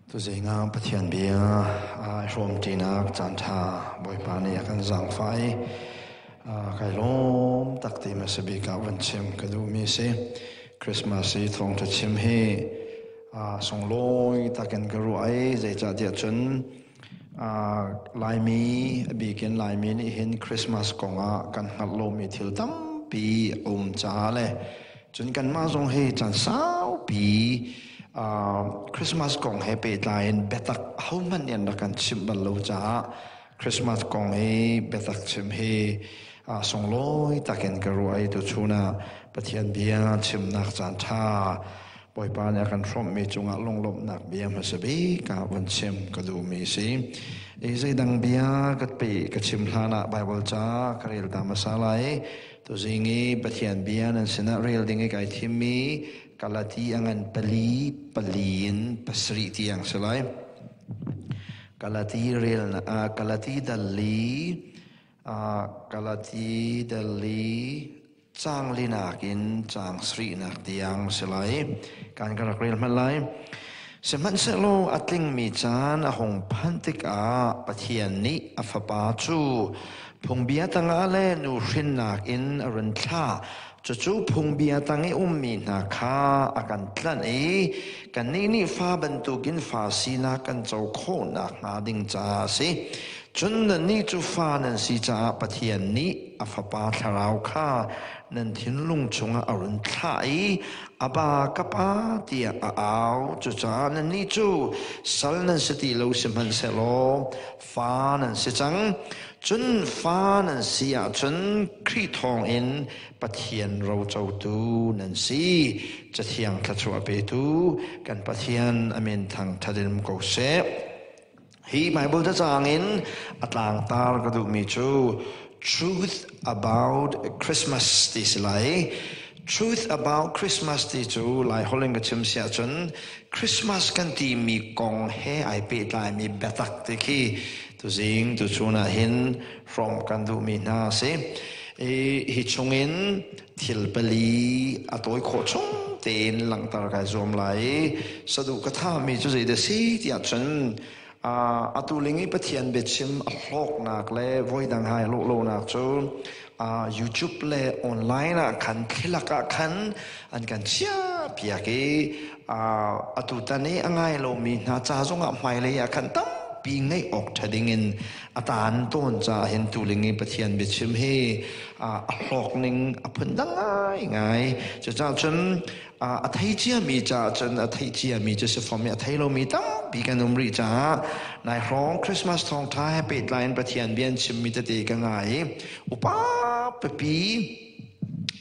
tu zai nga pathian bia a rom tina chan tha boi pa ni kan zang fai kai lom tak ti ma sabi ka wan chem ka du mi se Christmas si thong ta chem he song loi taken garu ai zai cha dia chun lai mi bi ken lai mi ni hin Christmas konga kan ngal lo mi thil tam pi cha le chun kan ma zong he chan sao pi Christmas kong he pe tain betak how man yan na kan chim balo cha Christmas kong he betak chim he song loi taken karuai tu chuna pathian bia chim nak chan tha boy pa ya kan from me chunga long lop nak bia ma sabi ka wan chem ka du mi si e zai dang bia kat pe ka chim hlana bible cha karel ta masalai tu zingi pathian bia nan sina real dingi kai thimi kalati angan palin pasri tiang selai kalati real kalati dali chang linakin chang sri nak tiang selai kan karak real malai seman selo atling mi chan ahong phantik a pathian ni afapa chu phungbia tanga le nu hrin nak in aran thla chu phungbia tangi ummi na kha akan tlan e kan ni fa bantukin fa sina kan chau kho na nga ding cha se chun ni chu fa nan si cha pathian ni afapa tharau kha nan thin lung chunga arun thlai aba kapa tia au chu cha nan ni chu sal nan siti lo simhan se lo fa nan se chang chun fa nan sia chun kri thong in pathian ro chau tu nan si chathiang thachua pe tu kan pathian amen thang thadin ko se hi bible ta chang in atlang tar ka du mi chu truth about Christmas this lai truth about Christmas ti chu lai holing ka chim sia chun Christmas kan ti mi kong he ai pe lai mi betak te ki tu zing tu chuna hin from kan du mi na se hi chungin thil pali atoi kho chung ten lang tar ka zom lai sadu ka tha mi chu zai de si ti a chun atulingi pathian bechim ahlok nak le voi dang hai lo nak chu YouTube le online kan khilaka kan an kan chia pia ke atutani angai lo mi na cha zonga mai le ya kan tam pi ngai ok thading in atan ton cha hen tulingi pathian bechim he ahlok ning apun dang ngai cha chun athai chia mi cha chun athai chia mi cha se form ya thai lo mi tam pi kan umri cha nai rong Christmas thong tha happy line pathian bian chim mi te ka ngai upa pi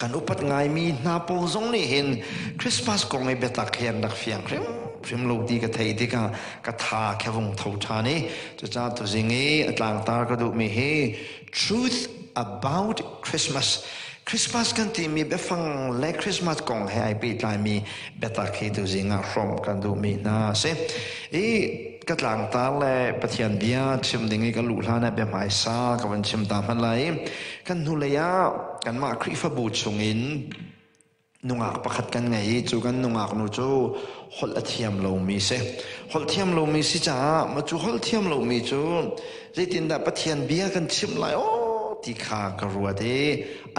kan upat ngai mi na po zong ni hin Christmas ko ngai betak hian dak fiang phim lo di ka thai di ka tha khawung thau tha ni cha tu zingi atlang tar ka du mi he truth about Christmas kan ti mi befang le Christmas kong he ai pi lai mi betak hi tu zinga from kan du mi na se katlang ta le pathian bia chim dingi ka lu hlana be mai sa ka wan chim ta man lai kan hu le ya kan ma khri fa bu chungin nungak pakhat kan ngai chu kan nungak nu chu hol athiam lo mi se hol thiam lo mi si cha ma chu hol thiam lo mi chu zaitin da pathian bia kan chim lai ti kha ka ruwa de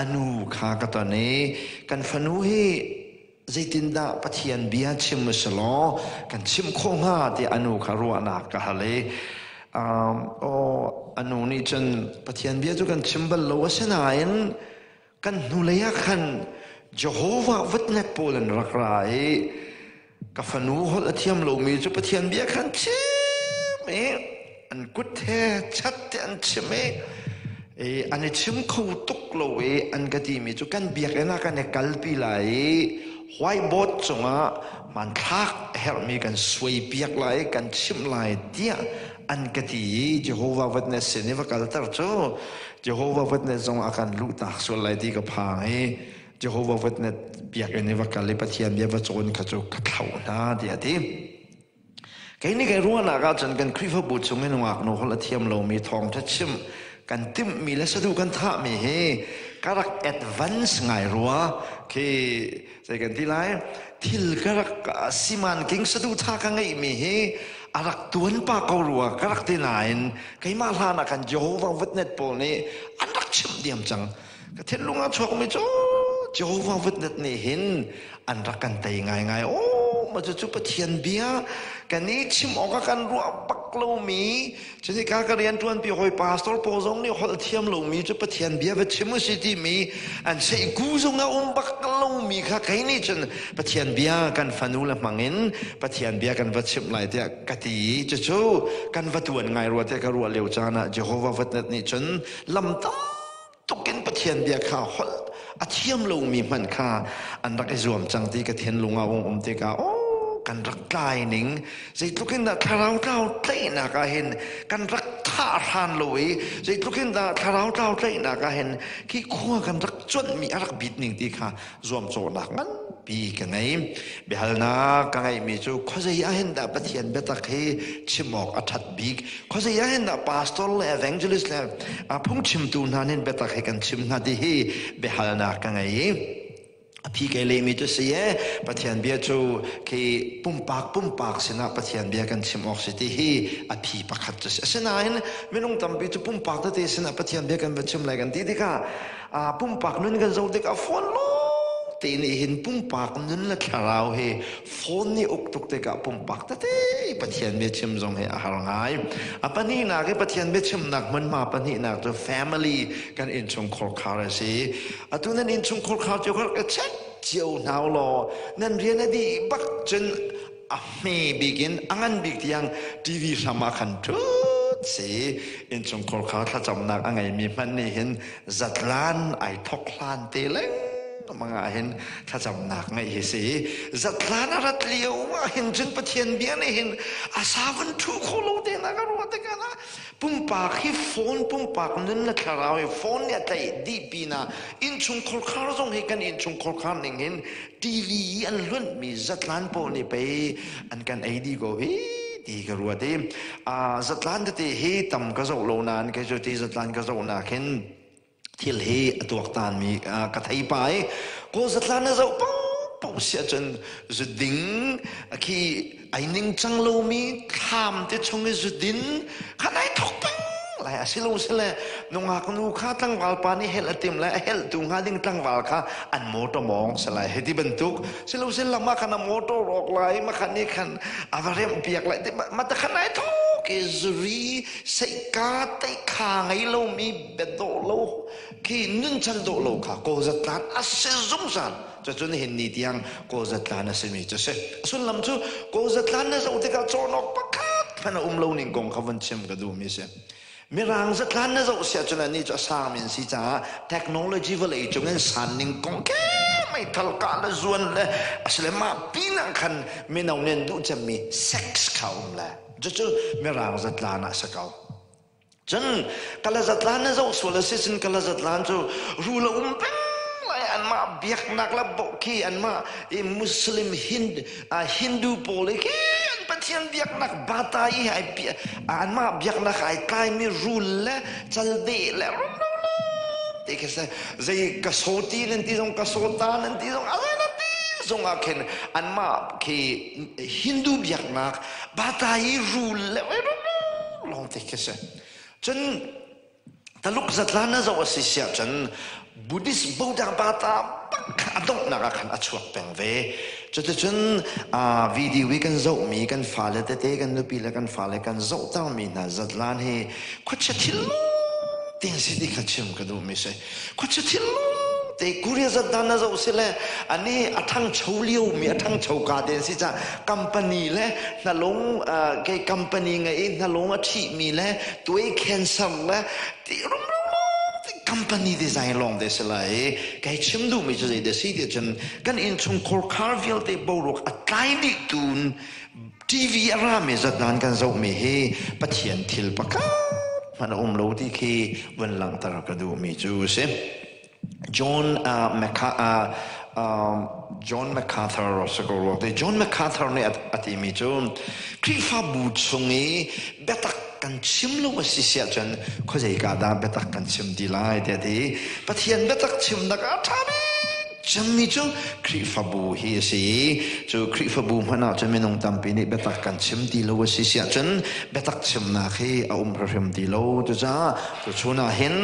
anu kha ka ta ne kan fanu he zaitin da pathian bia chim masalo kan chim kho nga ti anu kha ruwa na ka hale anu ni chen pathian bia chu kan chim bal lo asenain kan nuleya khan Jehovah witness polen rakrai ka fanu hol athiam lo mi chu pathian bia khan chim an kut he chat an chim an chim kho tuk lo an gati mi chu kan biak ena kan kalpi lai whiteboard chunga man thak help me kan sway biak lai kan chim lai dia an gati Jehovah witness ne va kaltar chu Jehovah witness zong akan lu tak so lai di ka phang Jehovah witness biak ne va kal pathian bia va chon kha chu ka thau na dia ti kai ni kai ruana ka chan kan khrifa bu chungin wak no hol athiam lo mi thong tha chim kan tim mi la sadu kan tha mi he karak advance ngai ruwa ke second tilai thil karak siman king sadu tha ka ngai mi he arak tuan pa ko ruwa karak te nain kai ma hlana kan Jehovah witness pol ni anak chim diam chang ka thil lunga chok mi cho Jehovah witness ni hin an rakan tai ngai ngai ma chu pathian bia kan ni chim oka kan ruwa pak lo mi chini ka ka rian tuan pi hoi pastor po zong ni hol thiam lo mi chu pathian bia ve chim city mi an sei gu zong na bak lo mi kha kai ni chen pathian bia kan fanu la mangin pathian bia kan va chim lai te ka ti chu kan va tuan ngai ruwa te ka ruwa leu chana Jehovah witness ni chen lam tam tukin pathian bia kha hol a thiam lo mi man kha an rak zuam chang ti ka thian lunga ong te ka kan rak kai ning sei tukin da tharau tau tlei na ka hin kan rak tha ran loi sei tukin da tharau tau tlei na ka hin ki khua kan rak chon mi arak bit ning ti kha zuam cho na ngan pi ka ngai behalna ka ngai mi chu khozai a hin da pathian betak he chimok athat big khozai a hin da pastor evangelist le phung chim tu na nen betak he kan chim na di he behalna ka ngaiพี่แกเลยมีตัวเสียปะเทียนเบียจูคือปุ่มปากสินะปะเทียนเบียกันชิมออกสิที่ฮีอพี่ประคัตจะเสียเสนาเห็นไม่ต้องทำปีจูปุ่มปากตัวเตสินะปะเทียนเบียกันไปชิมอะไรกันที่ค่ะปุ่มปากนั่นกันจะเด็กฟอนโลตีนี่เห็นปุ่มปากนั่นละคราวเฮฟอนนี่อกตุกเด็กปุ่มปากตัวเตปะเทียนเบียชิมจงเฮอาหารง่ายปะนี่นักปะเทียนเบียชิมนักมันมาปะนี่นักตัว family กันอินชงคอลคาร์สิตัวนั้นอินชงคอลคาร์จะเขาเช็คเจียวหนาวรอนั่นเรียนดีบักจนไม่บิกินอันบิกที่ยังทีวีสมาคันทุกสิอินชงคอลคาร์ถ้าจำนักอันไงมีมันนี่เห็นจัดล้านไอทอกล้านเตลังมังเห็นถ้าจำนักไงสิจัดล้านรัดเลี้ยวเห็นจนประเทียนเบียนเห็นอาสาวันทุกคนรู้เดนักรู้ว่าแต่กันนะปุ่มปากที่โฟนปุ่มปากนั่นละคราวโฟนเนี่ยแต่ดีปีน่ะอินชงคอลคาร์ส่งให้กันอินชงคอลคาร์หนึ่งเห็นทีวีอันล้วนมีจัดล้านโปนี่ไปอันกันไอดีก็เฮ้ดีก็รู้ว่าเดจัดล้านที่เฮต่ำก็จะโลนานก็จะที่จัดล้านก็จะน่าเห็นที่เฮตัวตานมีกระไทยไปก็จัดล้านจะปุ๊บเสียจนจุดดิ่งที่ไอ้นิ่งจังโลมีทำที่ชงจุดดิ่งขนาดทุกปังหลายสิลูสิเลยนุ่งหักนุ่งข้าตั้งวาลปานี่เฮลติมและเฮลตุงหาดิ่งตั้งวาลข้าอันโมโตมองสลายเฮติบรรทุกสิลูสิละมาขันโมโตรอกไหลมาขันนี่ขันอาวาเรียมเปียกไหลมาแต่ขนาดทุกอิสรีใส่กาไตข้างไอ้โลมีเบ็ดโดโลที่นึ่งชันโดโลค่ะโกจัดการอาศัยสงสารจะจนเห็นนิดยังโกจัดการนั่นสิมีจะเสร็จส่วนลำชูโกจัดการนั่นจะอุติกาโจนออกปะคัดพันโลนิ่งกงขวันเชื่อมกระดูมีเสียมีรางจัดการนั่นจะเสียจนนี่จะสร้างมินสิจ้าเทคโนโลยีเวลาจงเงินสันนิ่งกงแค่ไม่ทัลกาละส่วนเลยอาศัยมาปีนังคันมีน้องเน้นดูจะมีเซ็กส์เขาเลยจะมีรางจัดการนั่นสักเขาจนกาลจัดการนั่นจะส่วนละสิสินกาลจัดการจะรู้ละเป็นอันมาเบียกนักละบอกขี้อันมามุสลิมฮินดูโปลิกี้อันปะเทียนเบียกนักบาตายไอเบียอันมาเบียกนักไอใครมีรูลละจัลดีละเด็กเสใจกระโสตีนั่นที่ตรงกระโสตานั่นที่ตรงอะไรนั่นที่ตรงอาเคนอันมาขี้ฮินดูเบียกนักบาตายรูลละลองเด็กเสจนตลุกจัดล้านนั่นจะว่าสิเสียจนบุดิสบูดาบาตาปักขาดงนักขันอชวกเป็นเวจนวิดีโอกันโจมีกันฟ้าเลตเตกันนุปีเลกันฟ้าเลกันโจตั้งมีน่าจัดล้านเฮขวัญทิลติงสิดิขัดชิมกันดูไม่ใช่ขวัญทิลแต่กุริยจัดล้านน่าจะอุสิเลอันนี้ทั้งชาวเลี้ยวมีทั้งชาวกาเดนสิจ้าคัมปานีเลน่าลงแกคัมปานีไงน่าลงอาชีมีเลตัวเองแคนซัมเลที่รุ่งcompany design long this lai kai chimdu mi jai de si de chen kan in chung kor carvil te borok atlai ni tun tv ara me zatan kan zo me he pathian thil paka man lo ti ki wan lang tar ka du mi chu se John MacArthur John MacArthur ne ati mi chu krifa bu chungi betak กันชิมลูกสิเสียจนเขาใจกาดาเบตักกันชิมดีไลเดียดีปะเทียนเบตักชิมนักอาทามีจังมีจูคริฟบูฮีสิจูคริฟบูมันเอาจะไม่นงตามปีนี้เบตักกันชิมดีลูกสิเสียจนเบตักชิมนักให้เอาพระพิมดีลูกตัวจ้าตัวชนะเห็น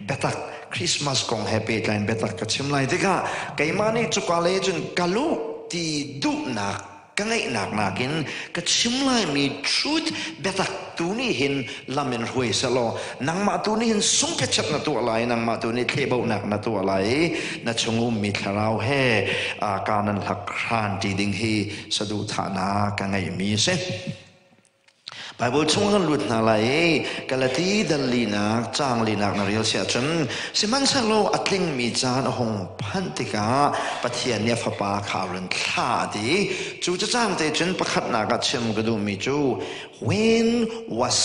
เบตักคริสต์มาสของแฮปปี้ไลน์เบตักกันชิมไลน์ที่ก็ไก่มานี่จุกอะไรจนกะลูที่ดุนักก็ไงนักกินก็ชิมไลมีชุดเบตักตัวนี้เห็นลำเนินหวยสโลนางมาตัวนี้เห็นสงเกชัดนัตัวอะไรนางมาตัวนี้เทเบิลนักนัตัวอะไรนัชงุมมีคาราวเฮการนั้นหลักครานจีดิงฮีสะดุฐานาก็ไงมีเสไปบุตรชงกันหลุดนาไลกัลตีดัลลีนักจางลีนักนาเรียลเสียจนสิมันเชโลอัตลิงมีจานหงพันติกาปะเทียนเนฟปาคารุนท่าดีจูจะจางเตจนประคัดนักชิมกระดูมีจู When was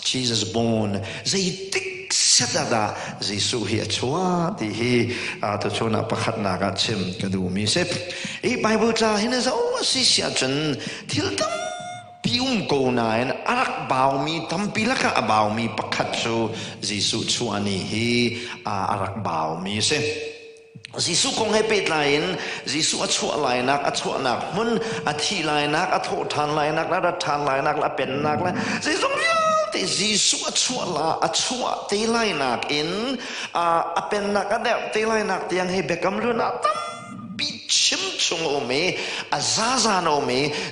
Jesus born ใจติกเสดาดาใจสุเฮียชัวดีฮีตัวชนะประคัดนักชิมกระดูมีเสพไปบุตรเห็นจะโอ้สิเสียจนทิลตัมพิมโกนายนอารักบ่าวมีทำปีละก็บ่าวมีประคัตชูจิสุชวนีฮีอารักบ่าวมีเสจิสุคงให้เป็ดไลน์จิสุอัชวไลนักอัชวนักมุนอัฐิไลนักอัฐทานไลนักและรัฐานไลนักและเป็นนักและจิสุยแต่จิสุอัชวลาอัชวเตไลนักอินเป็นนักก็เดาเตไลนักที่ยังให้เบกำลุนักปิชิมชงโอเมอาซาซานโอเม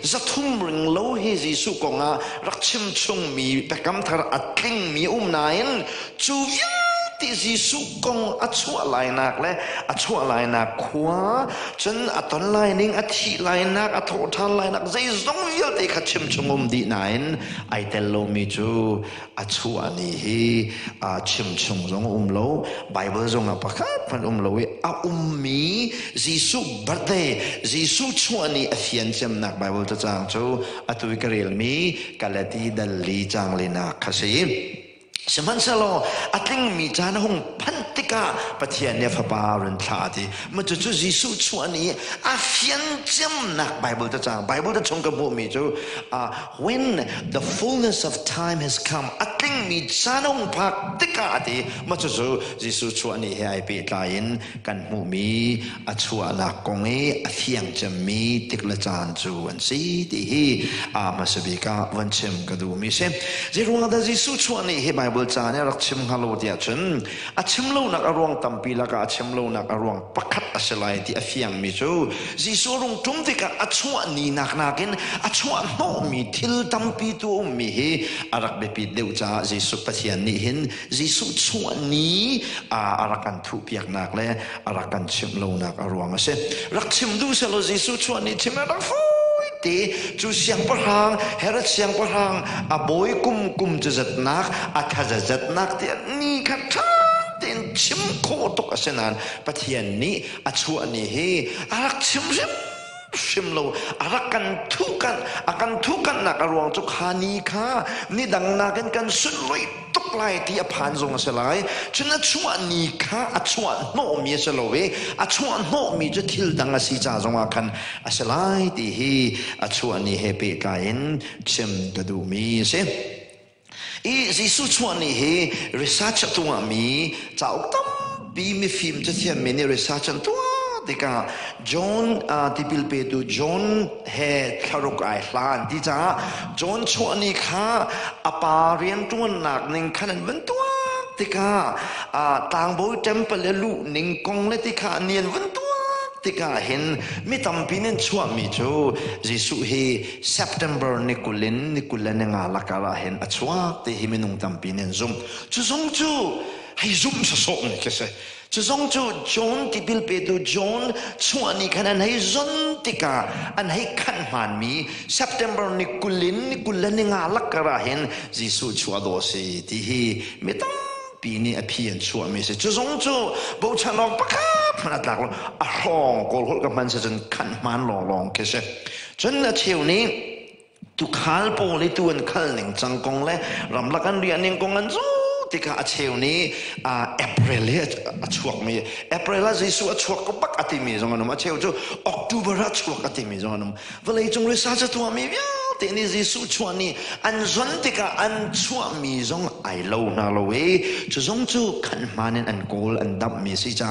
จะทุ่มริงโลเฮจิสุกงารักชิมชงมีเปกำทาร์อัดคลิงมีนายนจูยาที่จิสุกงอัชวไลนักและอัชวไลนักขวาจนอัตนไลนิงอัฐิไลนักอัฐทานไลนักใจซงวิลที่ขัดชิมชงดีนายนไอเตลโลมีจูอัชวนี่ฮีชิมชงซงโลไบเบิลซงปะคัดมันโลมีจิสุบัดเดจิสุชวนีอธิยันจำนักไบเบิลจะจางจูอัตุวิกเรลมีกัลตีดัลลีจางเลนักขสีสมันเสลอัตลิงมีจานหงพันติกาปะเทียนเนฟบารุนทาดีมันจะจูจิสุชวนีอธิยันจำนักไบเบิลจะจางไบเบิลจะชงกับบุมีจู when the fullness of time has come อัตลิงมีจานหงพักติกาดีมันจะจูจิสุชวนีให้ไปตายนกันบุมีอัชวนักกงเออธิยันจำมีติกละจานจูอันสีดีมาสบิกาวันเชมกระดูมีเซเจรวงดาจิสุชวนีให้ไบเบิลจานเนี่ยรักชิมฮัลโหลเดียจนอาชิมโลนักอรวงตัมปีละก็อาชิมโลนักอรวงปักขัดอาศัยที่อฟิยังมิจูจิสุรงทุ่มที่ก็อาชวนีนักกินอาชวโนมีทิลตัมปีตัวมีเฮอารักเบปิดเดียวจ้าจิสุปะเทียนนี่เห็นจิสุชวนีอารักกันทุบยักนักเลยอารักกันชิมโลนักอรวงเสรักชิมดูเสลจิสุชวนีชิมรักฟูตีจูเสียงประหังเฮรัดเสียงประหังบอยกุมจะจัดนักถ้าจะจัดนักที่นี่ขัดท่าเต็นชิมโคตกเสนันปะเทียนนี้ชวนี่เฮอารักชิมโลอารักกันทุกันนักอรวงจุกฮานีค่ะนี่ดังนักกันสุดเลยตกไล่ที่อภันทรงเสลายฉะนั้นชวนีค่ะชวโนมีเสลวยชวโนมีจะทิลดังสีจ่าทรงอาคันเสลายที่เฮชวนีเฮเปกายนชิมกระดูมีเสจิสุชวนีเฮรีเสิร์ชตัวมีจะอุตมปีมีฟิล์มจะเทียมมีนี่รีเสิร์ชตัวที่ก็จอห์นที่พิลเปตูจอห์นเฮคารุกไอหลานที่จ้าจอห์นชวนีค่ะปาเรียนตัวหนักหนึ่งขนาดวันตัวที่ก็ต่างบอยเทมเปลลูหนึ่งกองเลยที่ก็เนียนวันตัวที่ก็เห็นไม่ทำปีนั้นชัวมีจูจิสุเฮ September นิคุลินงาลักอะไรเห็นชัวที่ฮิมินุงทำปีนั้นซุ่มจูให้ซุ่มสะสมนี่ก็ใช่จะส่งจูจอห์นที่พิลเปตูจอห์นชวนีขนาดให้จนติกาอันให้ขันมันมี September นิคุลินงาลักอะไรเห็นจิสุชัวโดสิที่ฮิไม่ต้องปีนี้อภิญชัวไม่ใช่จะส่งจูบูชาลองปะครับมันอัดหลักลงร้องโกลกับมันจะจนขันมันลองก็ใช่จนเที่ยวนี้ตุขลโปลิตุนขลหนึ่งจังกงเลยรำลักกันเรียนหนึ่งกงกันจูที่ก็เที่ยวนี้เอพริลช่วงมีเอพริลจิสุช่วงก็ปักอติมีจงนั้นมาเที่ยวจูออกตุเบอร์ช่วงอติมีจงนั้นเวลาจงริซาจะตัวมีวิว เตนิจิสุชวนนี่อันจนติกาอันชัวมีจงไอโลนาโลเอจะจงจูขันมานินอันโกลอันดับมีสิจ้า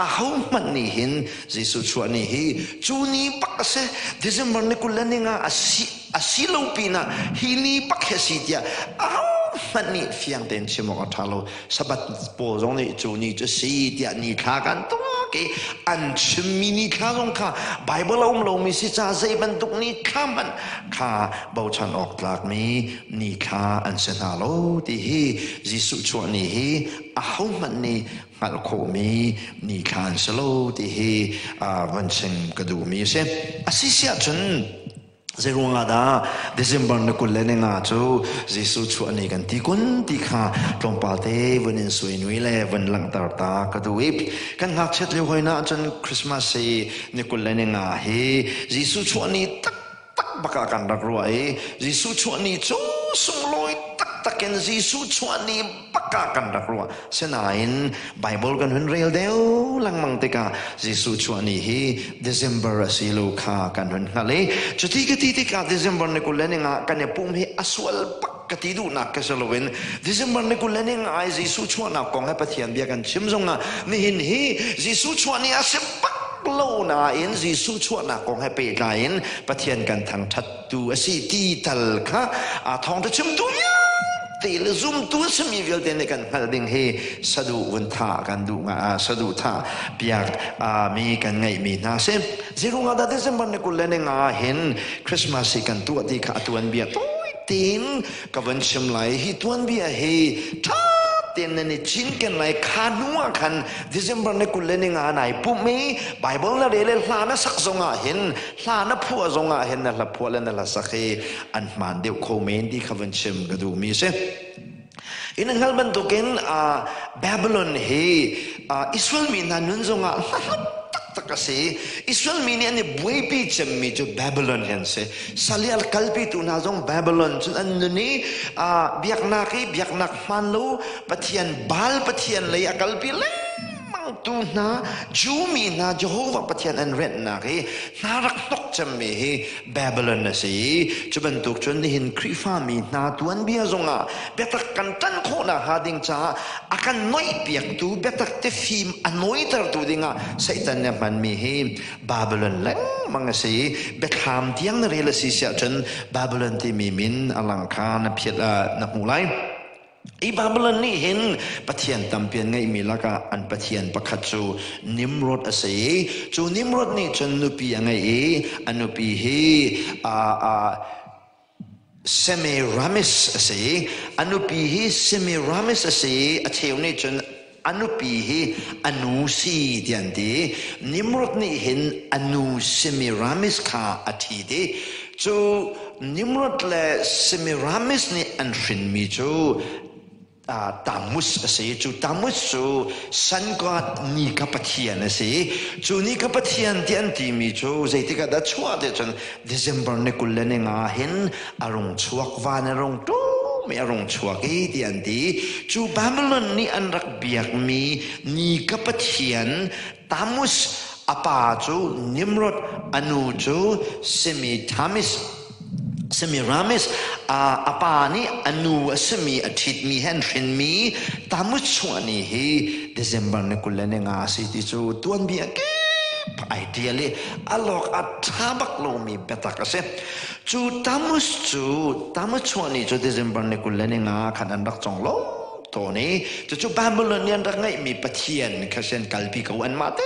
อาหูมันนี่หินจิสุชวนนี่ฮีจูนี่ปักเสดิเซมเบอร์นี่กุลนี่งาอาศิโลปีนะฮีนี่ปักเฮสิเดียอาหูมันนี่เฟียงเต็นชิมอกทาโลสบัดโปจงนี่จูนี่จะสิเดียนี่ขากันตัวอันชิมินิข้ารงข้าไบเบิลเรามีสิจ้าใจบรรทุกนี้ข้ามันข้าเบาชันออกหลักมีนี่ข้าอันเสนาโลที่ฮีจิสุชวนี่ฮีอาหูมันนี่ฮัลโคมีนี่ข้าอันเสโลที่ฮีวันเชงกระดูมีเสอาศิเสียจนเจ้ารุ่งอาดาเดซิมบันนักเล่นงาจูจิสุชวนี่กันที่คนที่ข้าตรงปาเตวันนี้สวยนุ่ยเล่วันหลังตาตากระดูอิบกันหักเช็ดเลี้ยวหอยน่าจนคริสต์มาสนักเล่นงาเฮจิสุชวนี่ตักบักกันรักรวยจิสุชวนี่จูสมลอยตักกันจิสุชวนี่บักกันรักรวยเสนาอินไบเบิลกันหุ่นเรียลเดียวหลังมังติกาจิสุชวนี่ฮีเดซิมเบอร์สิลูกากันหุ่นฮะเลยจุดที่กติกาเดซิมเบอร์นักเล่นงากันเนี่ยปุ่มฮีอสวลปักกติดูนักก็สโลเวนเดซิมเบอร์นักเล่นงาจิสุชวนักกองให้ปะเทียนเบียกันชิมซงอ่ะนี่หินฮีจิสุชวนี่อาศัยปักโลนาอินจิสุชวนักกองให้เปย์ไลน์ปะเทียนกันทางทัดดูสิตีตัลค่ะทองจะชิมตัวยาตีลซุ่มตัวสมีวิลเดนกันฮัลดิงเฮสะดุวันท่ากันดูสะดุท่าเปียกมีกันไงมีนาเซมจิรุงอาดาเดซิมบันเนกุลเลนงาเห็นคริสต์มาสกันตัวที่ขาตัวนเบียตัวตีนกับวันชิมไหลฮิตัวนเบียเฮท่าเตียนนั่นชินกันไหลขานัวกันเดซิมบันเนกุลเลนงาไหนปุ่มมีไบเบิลละเรเลลานะสักซงอาเห็นลานะพัวซงอาเห็นนั่นละพัวและนั่นละสักเฮอันมันเดียวโคเมนที่กับวันชิมก็ดูมีเซอินหัลบันตุกินบาบิลอนเฮอิสราเอลมีนันนุนซงตักกะเสอิสราเอลมีเนี่ยนี่บุยปีจมีจูบาบิลอนเห็นเสสัลยัลคัลปีตุนาซงบาบิลอนจุดอันนี้เบียกนักมันลูปะเทียนบาลปะเทียนเลยคัลปีเลยตูน่าจูมีน่าเจโฮวาปะเทียนอันเรนนักน่ารักนกจำมีบาบิลอนนะสิจุบันตุกจนได้เห็นคริฟามีน่าตัวอันเบียซงเบตักกันตันโคน่าหาดิงจ้าอากันน้อยเปียกตูเบตักเตฟิมอันน้อยตระตูดิงไซตันเนี่ยมันมีบาบิลอนเล็กมังสิเบตฮามที่ยังเรลสิเสียจนบาบิลอนที่มีมินอลังคารเพียรนักมูไลอีบาบิลอนนี่เห็นปะเทียนตั้มเปียนไงมีลักะอันปะเทียนประคัตจูนิมรดอาศัยจูนิมรดนี่จนนุปียังไงอันนุปีเซมิรามิสอาศัยอันนุปีเซมิรามิสอาศัยอาเทียวนี่จนอนุปีอนุสีเดียนดีนิมรดนี่เห็นอนุเซมิรามิสข้าอาทิตย์จูนิมรดและเซมิรามิสนี่อันฟินมีจูตามุสสิจูตามุสจูสันก็นิกปะเทียนสิจูนิกปะเทียนที่อันที่มีจูใจที่ก็ได้ชัวเดจนเดซ ember นี่กุลเลนงาเห็นอารมณ์ชัวกวานอารมณ์ตู้ไม่อารมณ์ชัวกที่อันที่จูบาบิลอนนี่อันรักเบียกมีนิกปะเทียนตามุสอปาจูนิมรดอนุจูเซมิทามิสสมีรามิสอาปานี่อนุสมีอาทิตย์มีเห็นฟินมีตามุชวนี่เฮเดซ ember นี่กุลเลนงาสิที่จูตัวนเบียกไอเดียเลยอลอกอัฐาบักโลมีเบตักเสจูตามุชวนี่จูเดซ ember นี่กุลเลนงาขันอันดักจงโลตัวนี้จูบาบิลอนนี่อันดักไงมีปะเทียนข้าเช่นกัลปีกวันมาเต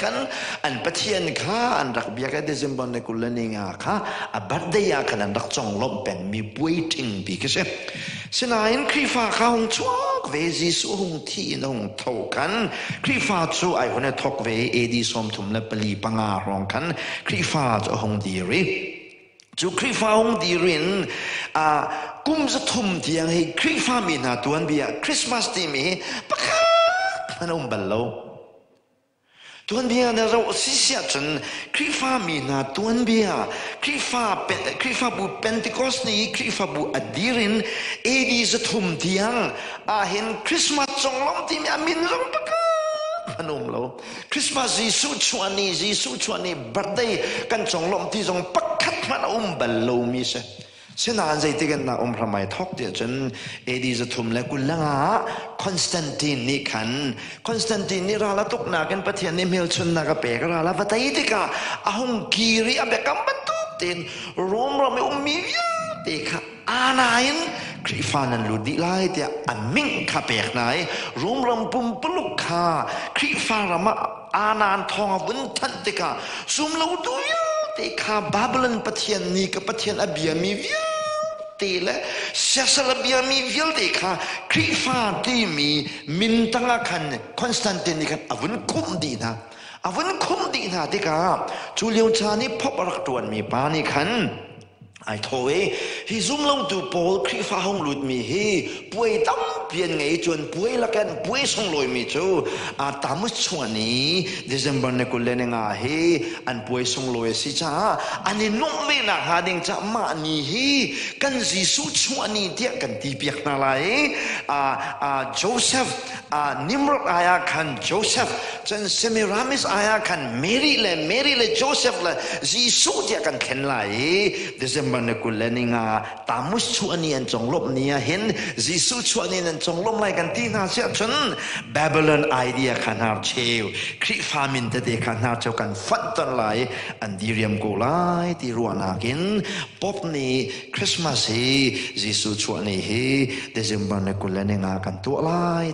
กันอันปะเทียนข้าอันรักเบียกันเดซิมบันในกุลนิงาข้าอับัดเดียกันอันรักจงลบเป็นมีบวยทิ้งปีกันเช่สนายนครีฟ้าข้าหงชวกเวจิสุหงที่นหงเท่ากันครีฟ้าจูไอคนนี้ทกเวเอดีสมทุมและปลีปังอารองกันครีฟ้าจูหงดีริจูครีฟ้าหงดีรินกุมจะทุ่มที่ยังให้ครีฟ้ามีนาตัวนเบียคริสต์มาสที่มีปะค่ะมันบัลโลตัวเบียร์เนี่ยเราสิเสียจนคริฟ้ามีนาตัวเบียร์คริฟ้าบุเพนติคอสนี่คริฟ้าบุอดีรินเอดีจะทุ่มเทียงเห็นคริสต์มาสจงล้อมที่มีอามินจงประกาศ นมเราคริสต์มาสยิสุชวนนี่บัดเดย์กันจงลมที่จงปักขัดมันบัลโลมิเสเช่นนั้นใจที่กันนะพระไม่ทอกเดียจนเอดีจะทุ่มและกุลละคอนสแตนตินนี่ขันคอนสแตนตินนี่เราละตุกนากันปะเทียนในเมลชนนากเปกเราละวัตถุที่กะอาหงกีรีอับกัมบัตุตินรวมเราไม่มีวิธีค่ะอาณาอินคริฟานันลุดีไลเดียอันมิงขับเปกไหนรวมรำปุ่มปลุกค่ะคริฟารามาอาณานทองวุนทันติกะซุมเราดูยติกาบาบิลอนปะเทียนนี่กับปะเทียนอเบียมีวิตีและเสียสละเบียมีวิลติกาคริฟาที่มีมินตังคันคอนสแตนตินนี่กันอวุนคุมดีนะอวุนคุมดีนะติกาจูเลียวชานี่พบรักตัวมีปานี่คันไอ้ทว่าฮิซุมลงดูโพลคริฟ้าห้องลุดมีฮีป่วยตั้มเปลี่ยนไงจวนป่วยละกันป่วยส่งลอยมีจูตามุชชวนี้เดซ ember เนี่ยกุลเลนงาฮีอันป่วยส่งลอยสิจ้าอันนี้นุ่มไม่หนักหาดิงจะมานี่ฮีกันจิสุชวนี้เดียกันตีเปียกนาไลโจเซฟนิมรดอายาคันโจเซฟจนเซมิรามิสอายาคันเมรีเลยโจเซฟเลยจิสุเดียกันเข็นไลเดซมันกุลนิงาตามุชชวนีอันจงลบเนี่ยเห็นจิสุชวนีอันจงลบไล่กันที่น่าเสียจนบาบิลอนไอเดียขนาดเชลคริฟามินเตขนาดเจ้ากันฟัดตันไลอันดีเรียมกูไลที่รัวนากินป๊อบนี่คริสต์มาสฮีจิสุชวนีฮีเดซมันกุลนิงากันตัวไล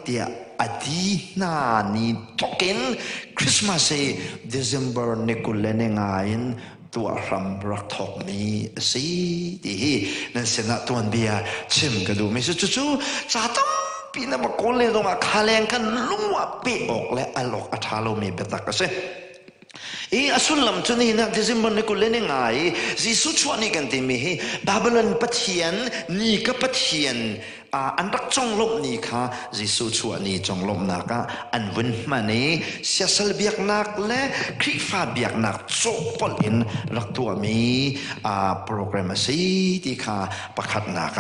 ที่อดีนานี่ทกินคริสต์มาสฮีเดซมันกุลนิงาอินตัวรำรักทอกนี้สิดีนั่นเสนาตัวเบียชิมกันดูไม่ใช่จู่ๆจะต้องปีนมาโกนเลยตรงมาคาแรงกันลุ่งว่าเปออกและอลอกอัฐาโลมีเบตักกันสิอสุนลำจุนี่นะที่ซิมบันนี่กุเลนง่ายจิสุชวนี่กันที่มีบาบิลอนปัทเทียนนี่ก็ปัทเทียนอันรักจงลบนี่ค่ะจิสุชวนี่จงลบนักอันวันมันนี่เสียสละเบียกนักและคริฟ้าเบียกนักโจปอลินรักตัวมีโปรแกรมสีที่ค่ะประคัดนัก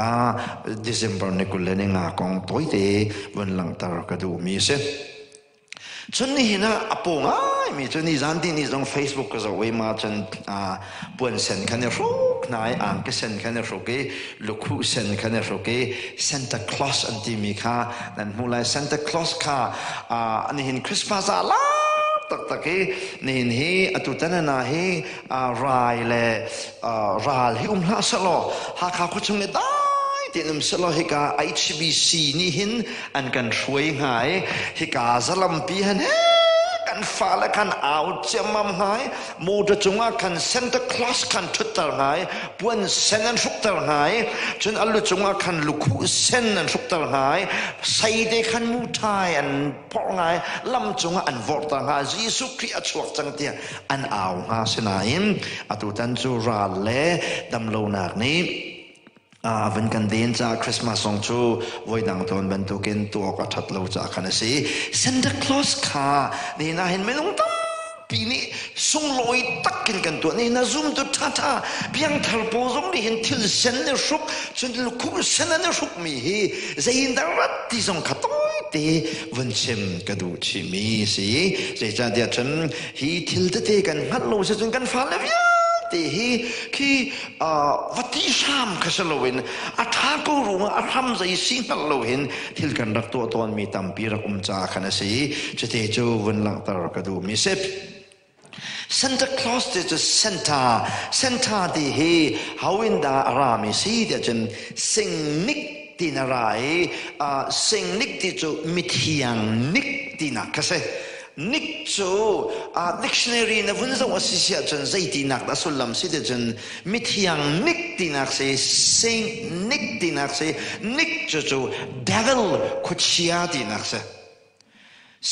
ที่ซิมบันนี่กุเลนง่ายของตัวเองวันหลังตารกดูมีเสจนนี่นะอปงมีจนนี่จันทีนี่ตรง Facebook ก็จะเวมาจนปวนเซนคันเนี่ยรุกนายอ่างก็เซนคันเนี่ยรุกลูกคู่เซนคันเนี่ยรุกSanta Claus อันที่มีค่ะนั่นมูลาย Santa Claus ค่ะอันนี้เห็นคริสต์มาสอะไรตักนี่เห็นฮีตุตันนาฮีรายเลยรายฮีลาสโลหาข้าวคุชงเนี่ยได้ที่นุ่มสโลฮิกา HBC นี่เห็นอันกันช่วยหายฮิกาสลัมปีฮันกันฟ้าและกันเอาเจมัมหายโมดจงว่ากันเซนต์คลอสกันทุตตร์หายปวนเซนนั้นทุกตร์หายจนอัลลุจงว่ากันลูกเซนนั้นทุกตร์หายใส่เด็กขันมูทายอันพอไงลำจงว่าอันวอร์ตหายยิสุคริสต์ชวกจังเตียอันเอาหาเสนาอินอตุตันจูราเลดำโลนักนี้วันกันเดินจากคริสต์มาสส่งชูวัยดังตอนบรรทุกินตัวก็ทัดเราจากกันสิเซนต์คลอสค่ะนี่นะเห็นไหมน้องตั้มปีนี้ส่งลอยตักกินกันตัวนี่นะซุ่มตัวท่าเพียงทาร์โพซงนี่เห็นที่เซนต์ชุกจนลูกคู่เซนต์ชุกมีใจยินดารัตที่ส่งขัดต้อยตีวันเชมกระดูชิมีสิใจจะเดียฉันฮีทิลเตกันฮัลโหลจะจนกันฟ้าแล้วที่คือวัติชามขสโลวินอัฐากูรู้ว่าอัฐามใจสิ่งนั้นโลวินที่กันรักตัวตนมีตั้มปีรักจ่าขณะสิจะเตจูวันหลังตระกดูมีเสพSanta Claus ที่จะSanta ที่เขาวินดาอารามิสิที่จะสิ่งนิกที่น่าไรสิ่งนิกที่จะมิทยังนิกที่นักก็ใช่นิกจูdictionary นะวันนี้ว่าสิ่งที่จะใจดีนักแต่สุดลำสิ่งที่จะมิทยังนิกที่นักเสียสิ่งนิกที่นักเสียนิกจู devil คุชยาที่นักเสีย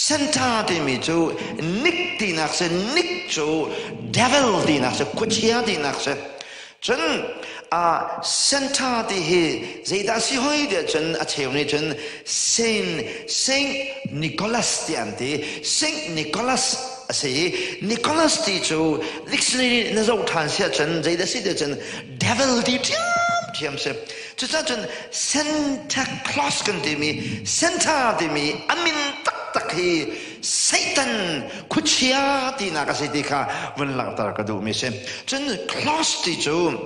Santa ที่มีจูนิกที่นักเสียนิกจู devil ที่นักเสียคุชยาที่นักเสียจนSanta ที่ใจดาสิหอยเดียจนเชื่อนี่จน Saint Nicholas ที่อันที่ Saint Nicholas สิNicholas ที่จู dictionary นั่นเราทานเสียจนใจดาสิเดียจน devil ที่เทียมเสียจุดนั้นจน Santa Claus กันที่มี Santa ที่มีอามินตัก Satan kuchia ti na kasi di ka wen lang tar ka du mi se chen clause ti chu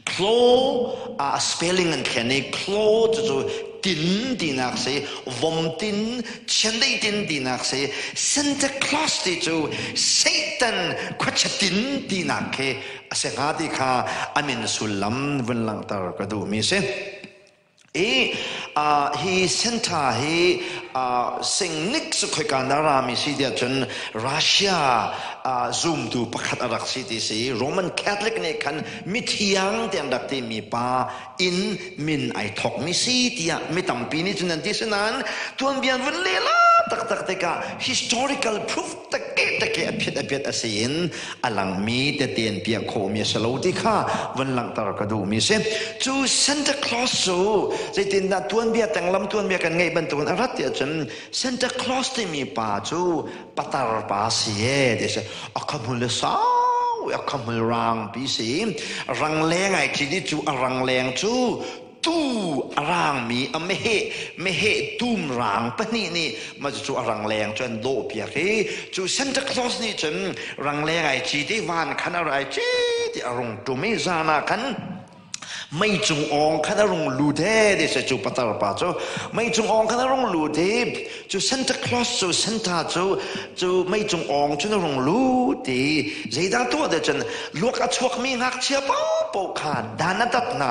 claw spelling and kenny claw chu tin ti na se vom tin chen dei tin ti na se Santa Claus ti chu Satan kucha tin ti na ke ase nga di ka amin sulam wen lang tar ka du mi se he Santa he sing nix khoi ka narami si dia chun Russia zoom tu pakhat arak city si Roman Catholic ne kan mithiang tiang dak ti mi pa in min ai thok mi si tia mi tampi ni chun an ti sanan tuan bian wen le la tak tak te ka historical proof tak ke aphet asin alang mi te ten pia kho mi salo ti kha wen lang tar ka du mi se chu Santa Claus so zai tin na tuan bia tang lam tuan bia kan ngai ban tuan arat ya chen Santa Claus te mi pa chu patar pa si e de se akamul sao akamul rang pi si rang leng ai chi di chu arang leng chu tu arang mi me he tum rang pani ni ma chu arang leng chen do pia ke chu Santa Claus ni chen rang leng ai chi di van khan ai chi di arong tu me zana kanไม่จงองคณะรงลูเดดิเสจูปตาร์ปาจูไม่จงองคณะรงลูเดจูเซนต์คลอสจูเซนต์จูไม่จงองจูนรงลูดีใจดังตัวเดจันลูกอัชวกมีหักเชียป้าปกขาดานัดไหน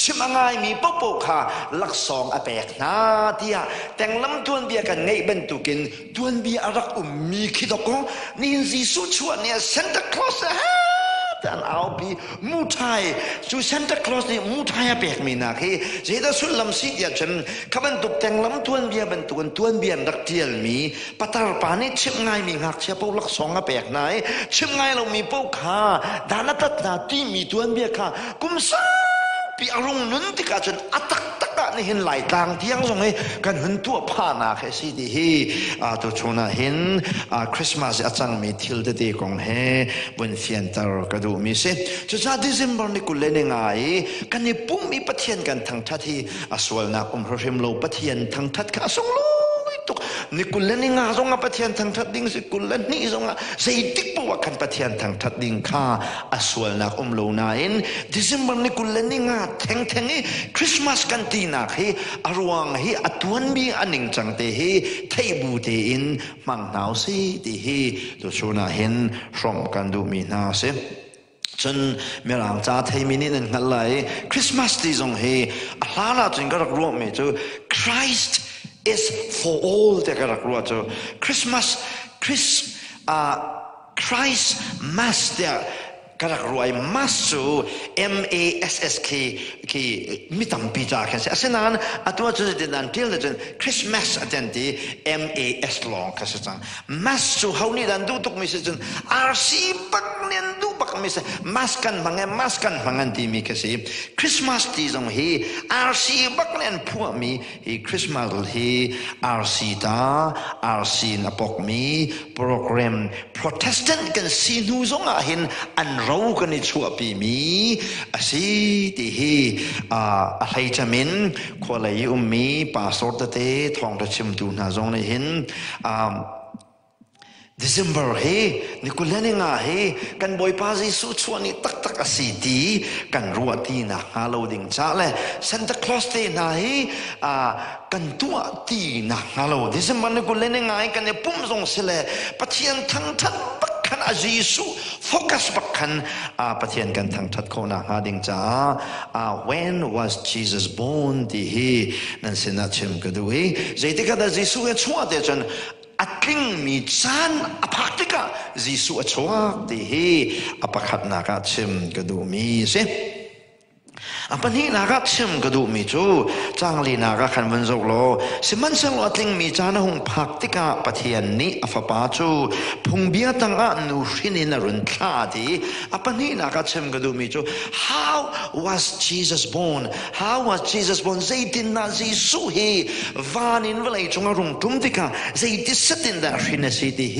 ชิมง่ายมีป้าปกขาลักสองอเปกนาเดียแต่งลำทวนเบียกันไงเป็นตุกินทวนเบียรักมีคิดอกนี่สิสุชวนเนี่ยเซนต์คลอสแต่เอาปีมูไทยจูเซนต์คลอสนี่มูไทยเปียกมีนะคือเจด้าสุดลำซีเดียจันขับรรทุกแต่งลำทวนเบียบรรทุกทวนเบียรักเดียลมีปัตตาร์ปานี่ชิมง่ายมีหักเชียปุ๊ลักสองเปียกไหนชิมง่ายเรามีปุ๊ขาดานัตัดนาที่มีทวนเบียค่ะกุมซาปีอารมณ์นั้นที่กาจันอัตตะนี่เห็นหลายต่างที่ยังส่งให้กันเห็นตัวผ่านาแค่สิดีตัวชนะเห็นคริสต์มาสอาจารย์มีทิลเดย์ของเฮบนเฟียนตารกระดูมิเซจะจากเดือนบรนี่กุเลนง่ายกันนี่ปุ่มมีปะเทียนกันทั้งทัดที่สวลนักพระเรมโลปะเทียนทั้งทัดข้าส่งโลนี่กุเลนง่ายส่งปะเทียนทั้งทัดดิ้งสิกุเลนนี่ส่งใส่ติ๊กปวกันปะเทียนทั้งทัดดิ้งข้าสวลนักโลนาอินเดือนบรนี่กุเลนง่ายแทงคริสต์มาสกันตีนักเฮอารวงเฮอตวนบีอันหนึ่งจังเตเฮไทบูเตอินมังนาวซีตีเฮตัวชนะเห็นสมกันดูมีนาเซจนเมื่อหลังจากไทยมินินั่นกันเลยคริสต์มาสที่ทรงเฮอาลาลาจึงก็รักรู้ไหมจู Christ is for all แต่ก็รักรู้จู Christmas Christ Mass เนี่ยก็รักรวยมัสซู MASSK คือมิตรปีจากกันเสียฉะนั้นตัวจุดเด่นนั้นที่เราจะคริสต์มาสอันที่ MAS ลองกันเสียจังมัสซูเขานี่ดันดูตุกมิสจัง RC ปักเนียนดูปักมิสมัสกันบางอันที่มีกันเสียคริสต์มาสที่ตรงเฮ RC ปักเนียนพวกมีเฮคริสต์มาสเฮ RC ตา RC นับปกมีโปรแกรม Protestant กันซีนูซงอาเห็นอันเรากันในชั่วปีมีสิที่เฮอะไรจะมินคนเลยมีป่าสดเตะทองตะชิมตูน่าจงในเห็นDecember เฮนี่กุลนี่ง่าเฮกันบอยพาซิสุชวนนี่ตักสิดีกันรัวตีนะฮาโลดิ้งจ้าเลย Santa Claus เตน่าเฮกันตัวตีนะฮาโล December นี่กุลนี่ง่ากันเนี่ยปุ่มทรงเสลปะเทียนทั้งทัดขันอาเยซูโฟกัสปักขันปะเทียนกันทั้งทัดโคนาฮาดิงจ้าwhen was Jesus born ที่เฮนั่นสินะชิมก็ดูเฮใจที่กันอาเยซูเอชัวเดจันอัดลิงมีจานอภักติกะเยซูเอชัวที่เฮอภักนักชิมก็ดูมีสิปัญหานักชิมก็ดูมีจูจังลีนักขันวันโจโลสิมันเสลอติงมีจานหงพักติกาปะเทียนนี้อฟปาจูพงเบียตังอานูชินินรุนท่าดีปัญหานักชิมก็ดูมีจู How was Jesus born How was Jesus born ใจดินนาเยซูเฮวานินเวลัยจงอรุงตุมติกาใจดิสตินดาชินสิติเฮ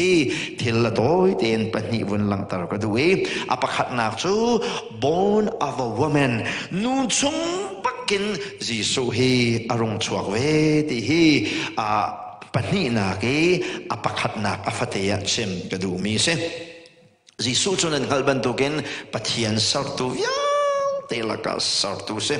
ทิลละโดยเตียนปัญหาวันหลังตารก็ดูเอปะขัดนักจู born of a womanนูชงปักกินจีสุเฮอารมณ์ชวกเวทีเฮป pani na ke apakhat nak afateya chem kadu mi se Jisu chunan halban token pathian sartu ya telaka sartu se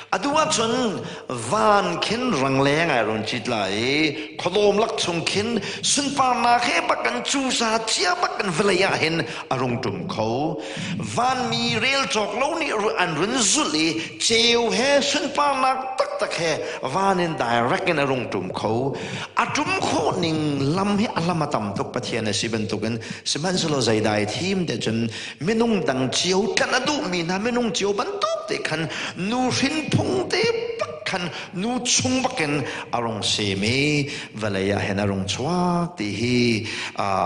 Aduwa chun van kin rangleng aron chitlai kholom lak chung kin sunpa na khe bakan chu sa chia bakan velaya hin arong tum kho van mi rel chok lo ni an run zuli cheu he sunpa na tak tak he van in direct in arong tum kho atum kho ning lam he alamatam tok pathian siban token siman solo zaidai thim de chun minung dang chiu kan adu mi na minung chiu ban tok te khan nu rin phung te pakhan nu chung baken arong se me valaya hen arong chwa ti hi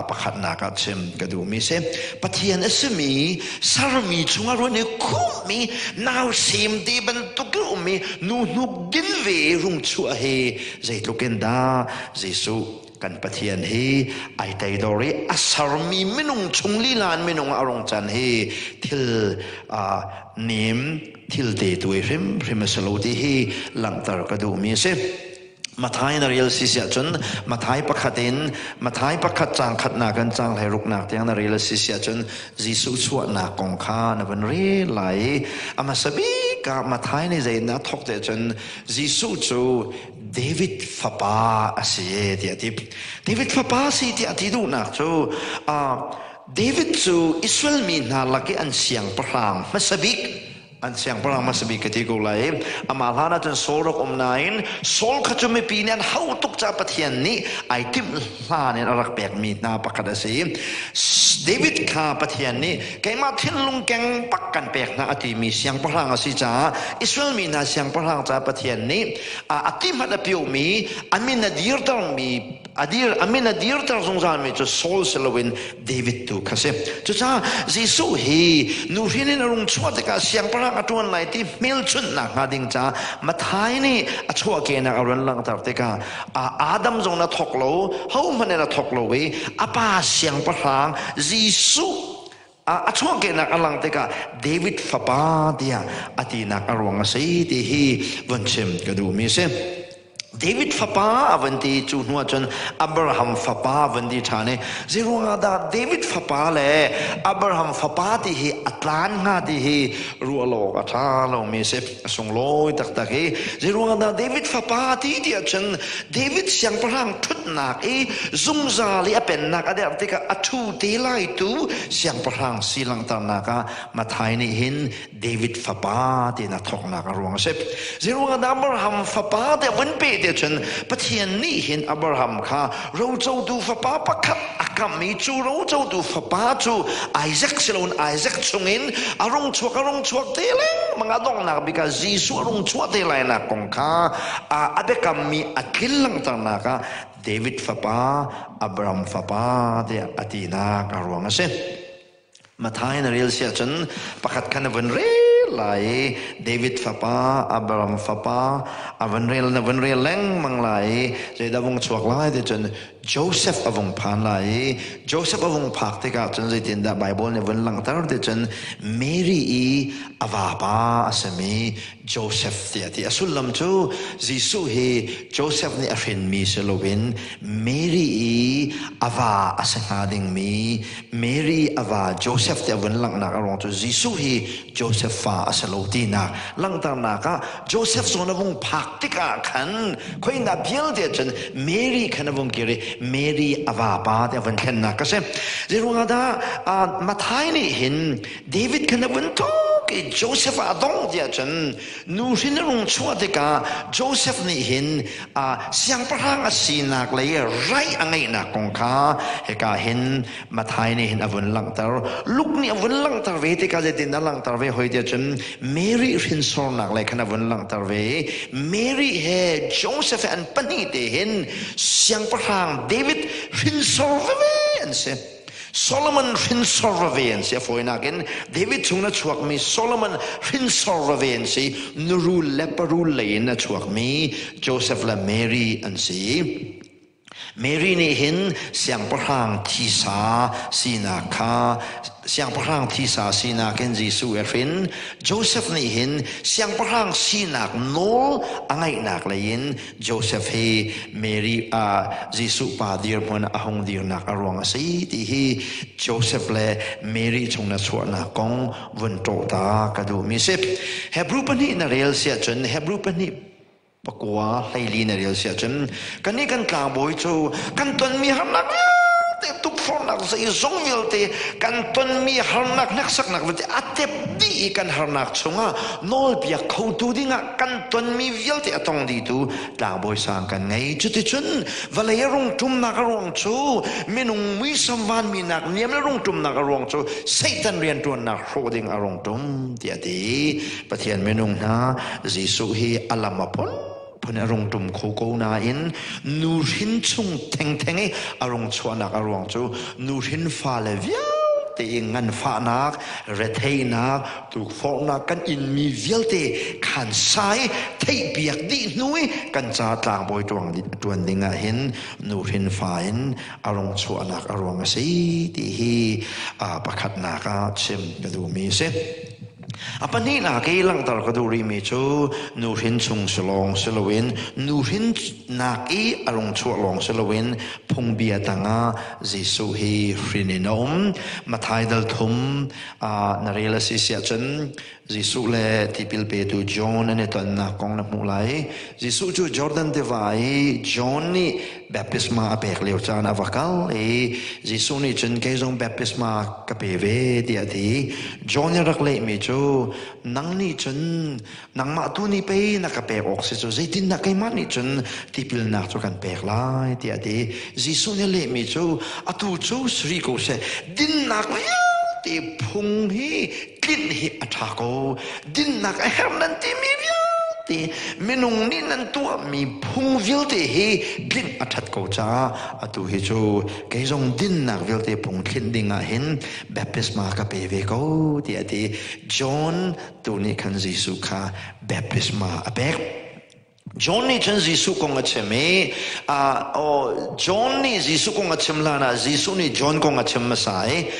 pakhat na ka chem kadu mi se pathian asmi sarmi chunga ro ne khumi now sim ti ban tu ku mi nu nu din ve rung chu he zai tuken da jesu kan pathian hi ai tai dori asarmi minung chungli lan minung arong chan hi thil nim thil te tu rim rimasaloti hi langtar kadu mi se Mathai na real sisya chun mathai pakhat chang khat na kan chang lai ruk nak tiang na real sisya chun jisu chuat na kong kha na ban re lai ama sabi ka mathai ni zai na thok te chun jisu chu David fapa ase ti ati David fapa si ti ati du nak chu David chu Israel mi na laki an siang prang masabik an siang parang masabi katigo lai amalhana jan sorok nain sol kachumi pinan how tuk cha pathian ni ai tim lanin arak pek mi na pakadasi David ka pathian ni kay ma thinlung keng pakkan pek na ati mi siang parang asi cha Israel mi na siang parang cha pathian ni ati hada piu mi amin na dirtang mi amin na dirtang zongzan mi cho sol selawin David tu kase cho cha Jisu hi nu hinin arung chwat ka siang parang atuan lai ti mil chun na ngading cha mathai ni achua ke na aron lang tar te ka Adam zong na thoklo how mane na thoklo we apa siang parang Jisu achua ke na alang te ka David fapa dia ati na arong sei ti hi wanchem kadu mi se David fapa avanti chu nuwa chun Abraham fapa avanti thane zirunga da David fapa le Abraham fapa ti hi atlan nga ti hi rualo atha lo me se song loi tak tak hi zirunga da David fapa ti ti chun David siang parang thut nak e zungza li apen nak ade tika athu te lai tu siang parang silang tar naka mathai ni hin David fapa ti na thok nak ruang se zirunga da Abraham fapa te wan pe chun pathian ni hin Abraham kha ro chau du fa pa pakhat akam mi chu ro chau du fa pa chu Isaac silon Isaac chungin arong chuak teleng mga dong na bika Jisu arong chuak telai na kong kha adekam mi akil lang tar na ka David fa pa Abraham fa pa de atina karwang ase mathai na real sia chun pakhat kan van re lai David fapa Abraham fapa avanrel na vanrel leng manglai je da wong chuak lai de chun Joseph avong pan lai Joseph avong phak te ka chun je tin da Bible ne van lang tar de chun Mary i avapa asami Joseph ti ati asulam chu Jisu he Joseph ni afin mi selowin Mary i ava asangading mi Mary ava Joseph te van lang na arong chu Jisu he Joseph fa asaloti na lang tar na ka Joseph so na wong phak te ka khan khoi na biel de chun Mary khan wong kire Mary avapa te van khan na ka se zirunga da mathai ni hin David khan won to ke Joseph adong dia chun nu hin rung chua de ka Joseph ni hin siang parang asinak le rai angai na kong kha he ka hin mathai ni hin avun lang tar luk ni avun lang tar ve te ka je tin na lang tar ve hoi dia chun Mary hin sor nak le khan avun lang tar ve Mary he Joseph an pani te hin siang parang David hin sor ve an se Solomon rin sorvaven se foinakin David chungna chuak mi Solomon rin sorvaven se nuru leparu lein na chuak mi Joseph la Mary an si Mary ni hin siang parang tisa sina kha siang parang tisa sina ken Jisu erin Joseph ni hin siang parang sina nol angai nak lain Joseph he Mary Jisu pa dir mon ahong dir nak arong asi ti hi Joseph le Mary chung na chuan na kong vun to ta kadu mi se Hebrew pani na real sia chen Hebrew pani Pakwa laili na real siya chen kani kan tlang boy chu kan ton mi hamnak te tuk phon nak sa izong mil te kan ton mi harnak nak sak nak vete atep di kan harnak chunga nol pia khau tu dinga kan ton mi vial te atong di tu tlang boy sang kan ngai chu te chun valai rong tum nak rong chu menung mi samwan mi nak niam la rong tum nak rong chu satan rian tuan nak holding arong tum ti ati pathian menung na Jisu hi alamapon pun arong tum koko na in nurin chung teng tengi arong chuanak arong chu nurin fa le vial te ngan fa nak rethei nak tu for nak kan in mi vial te khan sai thei biak di nui kan cha tlang boi tuan dinga hin nurin fa in arong chuanak arong sei ti hi pakhat na ka chem kadu mi se apa ni na ke lang tar kaduri mi chu nurin chung selong selawin nurin na ke arong chu long selawin phung bia tanga Jisu hi frininom mathai dal thum na rela si sia chen Jisu le tipil pe tu John ane ton na kong na mulai Jisu chu Jordan de vai John ni baptisma apek leo chan avakal Jisu ni chen ke jong baptisma ka pe ve dia ti John rak le mi chu nang ni chen nang ma tu ni pe na ka pe ok se chu zaitin na kai ma ni chen tipil na chu kan pek lai dia ti Jisu ne le mi chu atu chu sri ko se din na ti phung hi tlin hi athako din nak hernan ti mi vial ti menung ni nan tu mi phung vial te hi tlin athat ko cha atu hi chu ke jong din nak vial te phung tlin dinga hin baptisma ka pe ve ko ti ati John tu ni kan Jisu kha baptisma apek John ni chen Jisu kong acheme John ni Jisu kong achem lana Jisu ni John kong achem masai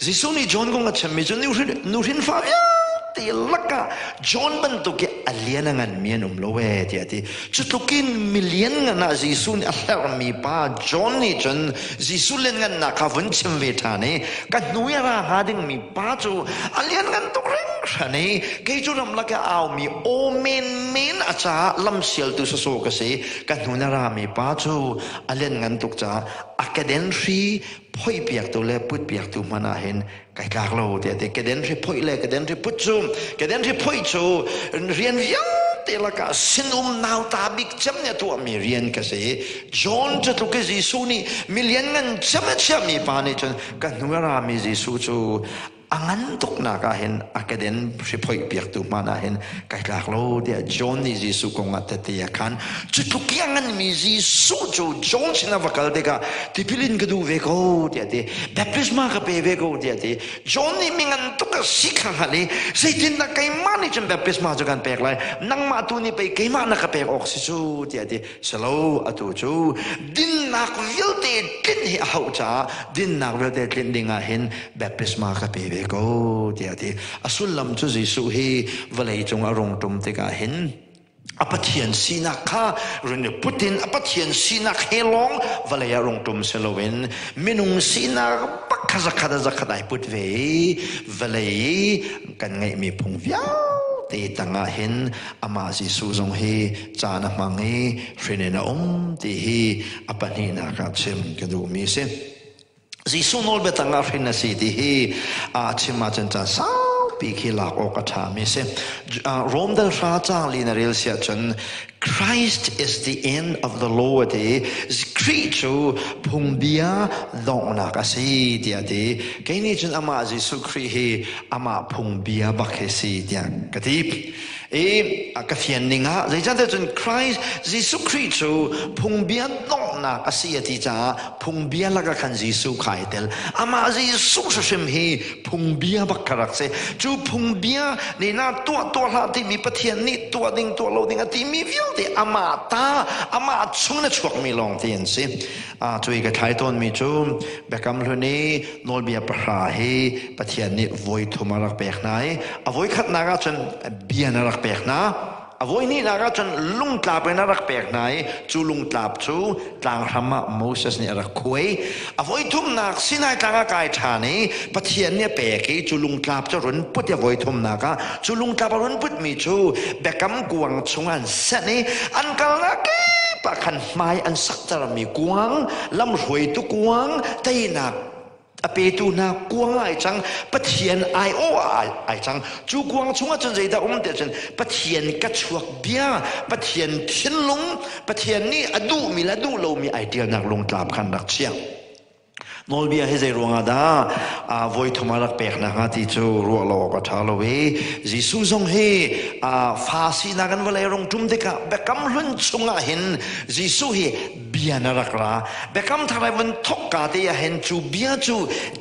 Jisu ni John kong achem mi chu nurin fa ti laka John ban to ke alian ngan mien lowe ti ati chutukin million na Jisu ni alar mi pa John ni chen Jisu len ngan na ka vun chem ve tha ne ka nuya ra hading mi pa chu alian ngan to reng rani ke chu ram laka aw mi o men acha lam sial tu so ka se ka nuna ra mi pa chu alian ngan tuk cha academy phoi piak tu le put piak tu mana hen kai kak lo te keden ri phoi le keden ri put chu keden ri phoi chu rian viang te la ka sinum nau ta big cham ne tu mi rian ka se John cha tu ke Jisu ni million ngan cham mi pa ni chen ka nura mi Jisu chu angan tok na ka hen akaden ri phoi piak tu mana hen kai kak lo te John ni Jisu ko ngat te ya kan chu tu kiangan mi Jisu chu John china vakal de ka tipilin ka du ve ko te baptisma ka pe ve ko te John ni mingan to ka sikha hali se tin na kai mani chen baptisma jo kan pek lai nang ma tu ni pe kai ma na ka pek ok si chu te selo atu chu din nak vil te tin hi hau cha din nak vil te tin dinga hen baptisma ka pe ve ko te asul lam chu Jisu hi valai chung arong tum te ka hen apathian sina kha rene putin apathian sina khelong valaya rong tum selowen minung sina pakhaza khada zakadai put ve valai kan ngai mi phung viau te tanga hen ama Jisu jong he chana mangi rene na te hi apani na ka chem kadu mi se Jisu nol betanga rena si ti hi chima chen cha sa Pikila okata mi se Rom del Rata linaril sia chen Christ is the end of the Lord creature pungbia dona kasi dia de kaini chen ama Jisu Christ he ama pungbia bakesi dia katip kafian ninga zai chen Christ Jisu Christ pungbia dong นักอาศัยที่จะพุงเบียละกันจิสุขายเตลอามาจิสุขชิมฮีพุงเบียบักกรักเซจูพุงเบียนี่น่าตัวละที่มีประเทศนี้ตัวดิ่งตัวโลดิ่งที่มีวิวที่อามาตาอามาช่วงนั้นช่วงมีลองเตียนสิช่วยกันถ่ายต้นมีจูเบกำลุนีโนเบียประหาฮีประเทศนี้วัยทุมารักเปกไหนวัยขัดนักจนเบียนรักเปกนะวัยนี้นักจนลุงตาเป็นรักเปกไหนจูลุงตาจูต่างธรรมะโมเสสนี่รักคุยวัยทุ่มนักสินายต่างกายฐานีประเทศนี้เปกจูลุงตาจะรุนพุทธวัยทุ่มนักจูลุงตารุนพุทธมีจูเบกำกวงชงอันเสนี่อันกันละเกปะขันไม้อันสักจะมีกวงลำรวยตุกวงไตนักอเปตูนากวงไอจังปะเทียนไอโอไอจังจูกวงชงจนใจดาเดจนปะเทียนกัจวกเบียปะเทียนเทียนลุงปะเทียนนี่อดูมีละดูเรามีไอเดียนักลงตราบขันดักเชียงนอลเบียให้ใจรวงอาดาวัยทุมารักเปกนะฮะที่จูรัวโลกทาโลเวจิสุซงเฮฟาสีนักันเวลาลงจุ่มเด็กเบกำลุนชงอาเห็นจิสุเฮเบียนรักลาเบกำทารายมันทกกาเตียเห็นจูเบียจู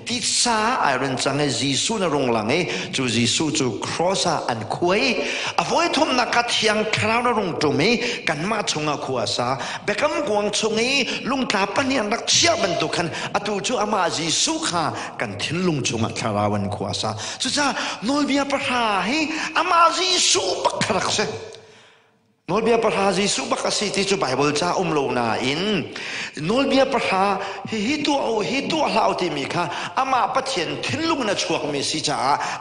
ติสาไอรันจังเฮจิสุนรงหลังเฮจูจิสุจูครอสอันคุยวัยทุมนักเทียงคราวนรงจุ่มเฮกันมาชงอาขวาซาเบกำกวงชงเฮลุงตาปนียนรักเชียบันตุกันอตูจูอามาจิสุขากันทิ้งลุงชงอัคราวันขวาซาสุดท้ายโนเบียประหาให้อามาจิสุบักรักเซโนเบียประหาจิสุบักสิที่จูไบเบิลจ้าโลนาอินโนเบียประหาฮิตัวลาวที่มีค่ะอามาปะเทียนทิ้งลุงนะชวกมีสิจ้า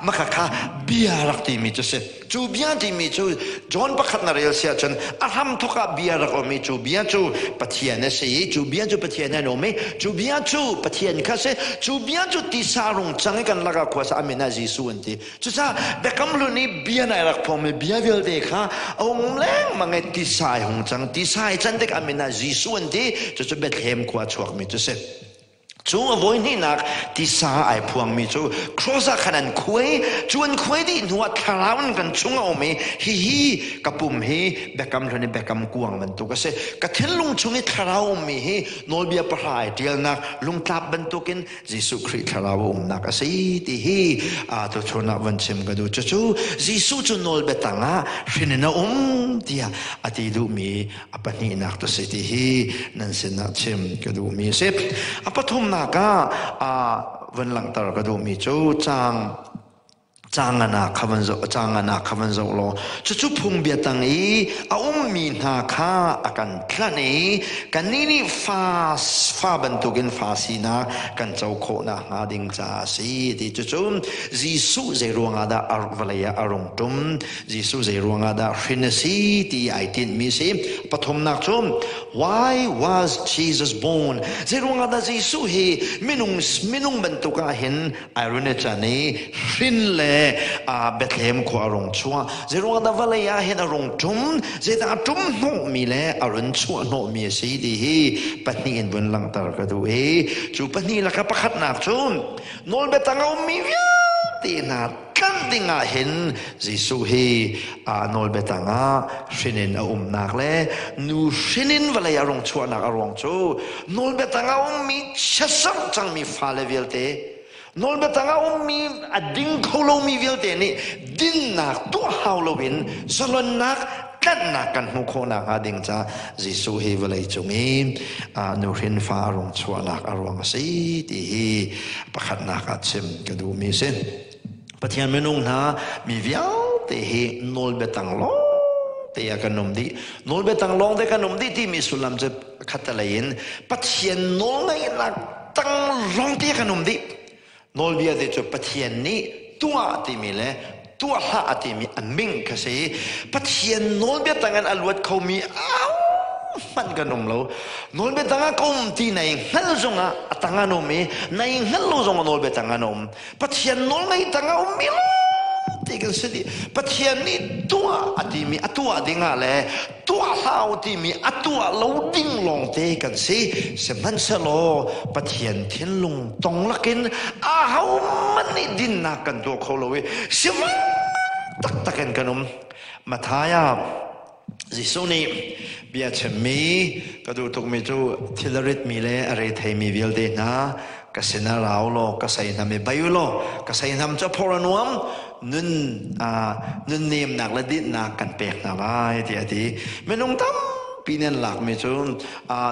มะค่ะเบียรักที่มีจะเสจูเบียที่มีจูจอนประคัดนาเรลเสียจนอาทำทุกเบียรักมีจูเบียจูปะเทียนเนี่ยสิจูเบียจูปะเทียนเนี่ยโนมีจูเบียจูปะเทียนค่ะเสจูเบียจูติสารงจังกันลักขวาสามินาจิสุนทีจุดจ้าเบกำลุนีเบียนายรักพอมีเบียเวลเด็กค่ะองเล้งมังเอติสายหงจังติสายจันเด็กอามินาจิสุนทีจุดเบ็ดเฮมขวาชวกมีจุดเสจูวัยนี้นักที่สาไอพวงมีจูครอสขนาดคุยจวนคุยที่หัวทาราวันกันจุงเอามีฮีกับปุ่มฮีเบกำเท่านี้เบกำกวงมันตุกเสกทิ้งลุงจุงทาราวมีฮีโนเบียประหายเดียลนักลุงทับบันตุกินจิสุคริทาราวนักสิที่ฮีตัวชนวันชิมกันดูจูจิสุจูโนลเบตังฟินนาเดียอติดูมีอปนินักตัวสิที่ฮีนั่นสินักชิมกันดูมีเสพอปทุมนักวันหลังตระกดูมีจูจางนาขวันโซโลจุพุงเบียตังอีมีนาคาอากันทลานีกันนี่ฟ้าบรรทุกินฟ้าสีนากันเจ้าโคนาหาดิงจ้าสีที่จุจิสุเจรวงอาดาอารวลยาอารมตุมจิสุเจรวงอาดาฟินสีที่ไอตินมีสิปฐมนักจุม Why was Jesus born เจรวงอาดาจิสุเฮมินุงบรรทุกาเห็นไอรุเนจานีฟินเลเบธเลมขวารงชัวเจรวงดาวเลยาเห็นอารมณ์จุ่มเจตาจุ่มโนมีเลอารมณ์ชัวโนมีสีดีปัตนีอินบนหลังตากระดูจูปัตนีละกับประคัดนักจุ่มโนเบตังเอามีวิตีนากันติงาเห็นจิสุโนเบตังาชินินเอานักเลนูชินินวเลยอารมณ์ชัวนักอารมณ์จูโนเบตังเอามีเชสังจังมีฟาเลเวลเตนอลเบตังเอามีอดิ่งเขาเรามีวิวเตนี่ดินนักตัวเฮาเราเป็นสลนนักกันนักกันมุขนักอดิ่งจ้าจิสุเฮวเลยจงนูรินฟ้ารงชัวนักอารมณ์สีที่ประคัดนักอัดเชมกระดูมีเส้นปะเทียนเมนุงนะมีวิวเตะนอลเบตังลงเตะกันนมดีนอลเบตังลงเตะกันนมดีที่มีสุลัมจะขัดเลยนปะเทียนนอลเลยนักตั้งลงเตะกันนมดีโนเบียเดจปะเทียนนี้ตัวที่มีเลยตัวหาที่มีอันมิ่งก็สิปะเทียนโนเบียตั้งกันอรวดเขามีมันกันนมเราโนเบียตั้งกันเขาที่ไหนฮัลโหลจงตั้งกันนมมีในฮัลโหลจงโนเบียตั้งกันนมปะเทียนโนไม่ตั้งกันมีละที่กันสิปะเทียนนี้ตัวที่มีตัวดิ่งอะไรตัวหาที่มีตัวเราดิ่งลงเตกันสิเสมันเสลอปะเทียนเทียนลุงตรงลักินเฮามันนี่ดินนักกันตัวเขาเลยเสมันตักกันกันนมมาทายา Giêsu ni bia chemi kadu tuk mi chu thilarit mi le are thei mi vil de na kasena rao lo kasai na me bayu lo kasai nam cha phoranuam nun nem nak la dit na kan pek na lai ti ati menung tam pinen lak mi chu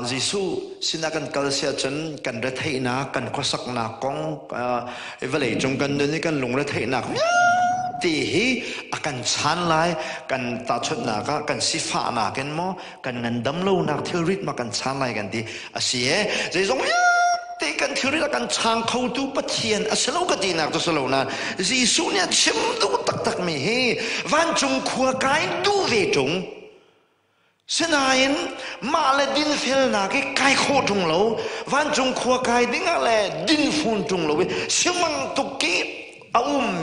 Giêsu sinakan kalsia chen kan ra thei na kan khosak na kong evale chung kan ni kan lung ra thei na ti akan chan lai kan ta chut na ka kan sifa na ken mo kan ngandam lo na thirit ma kan chan lai kan ti asie je jong te kan thirit kan chang khau tu pathian asalo ka ti na to salo na Giêsu nya chim tu tak tak mi he van chung khua kai tu ve chung senain ma le din fel na ke kai kho chung lo van chung khua kai ding ale din phun chung lo simang tu ki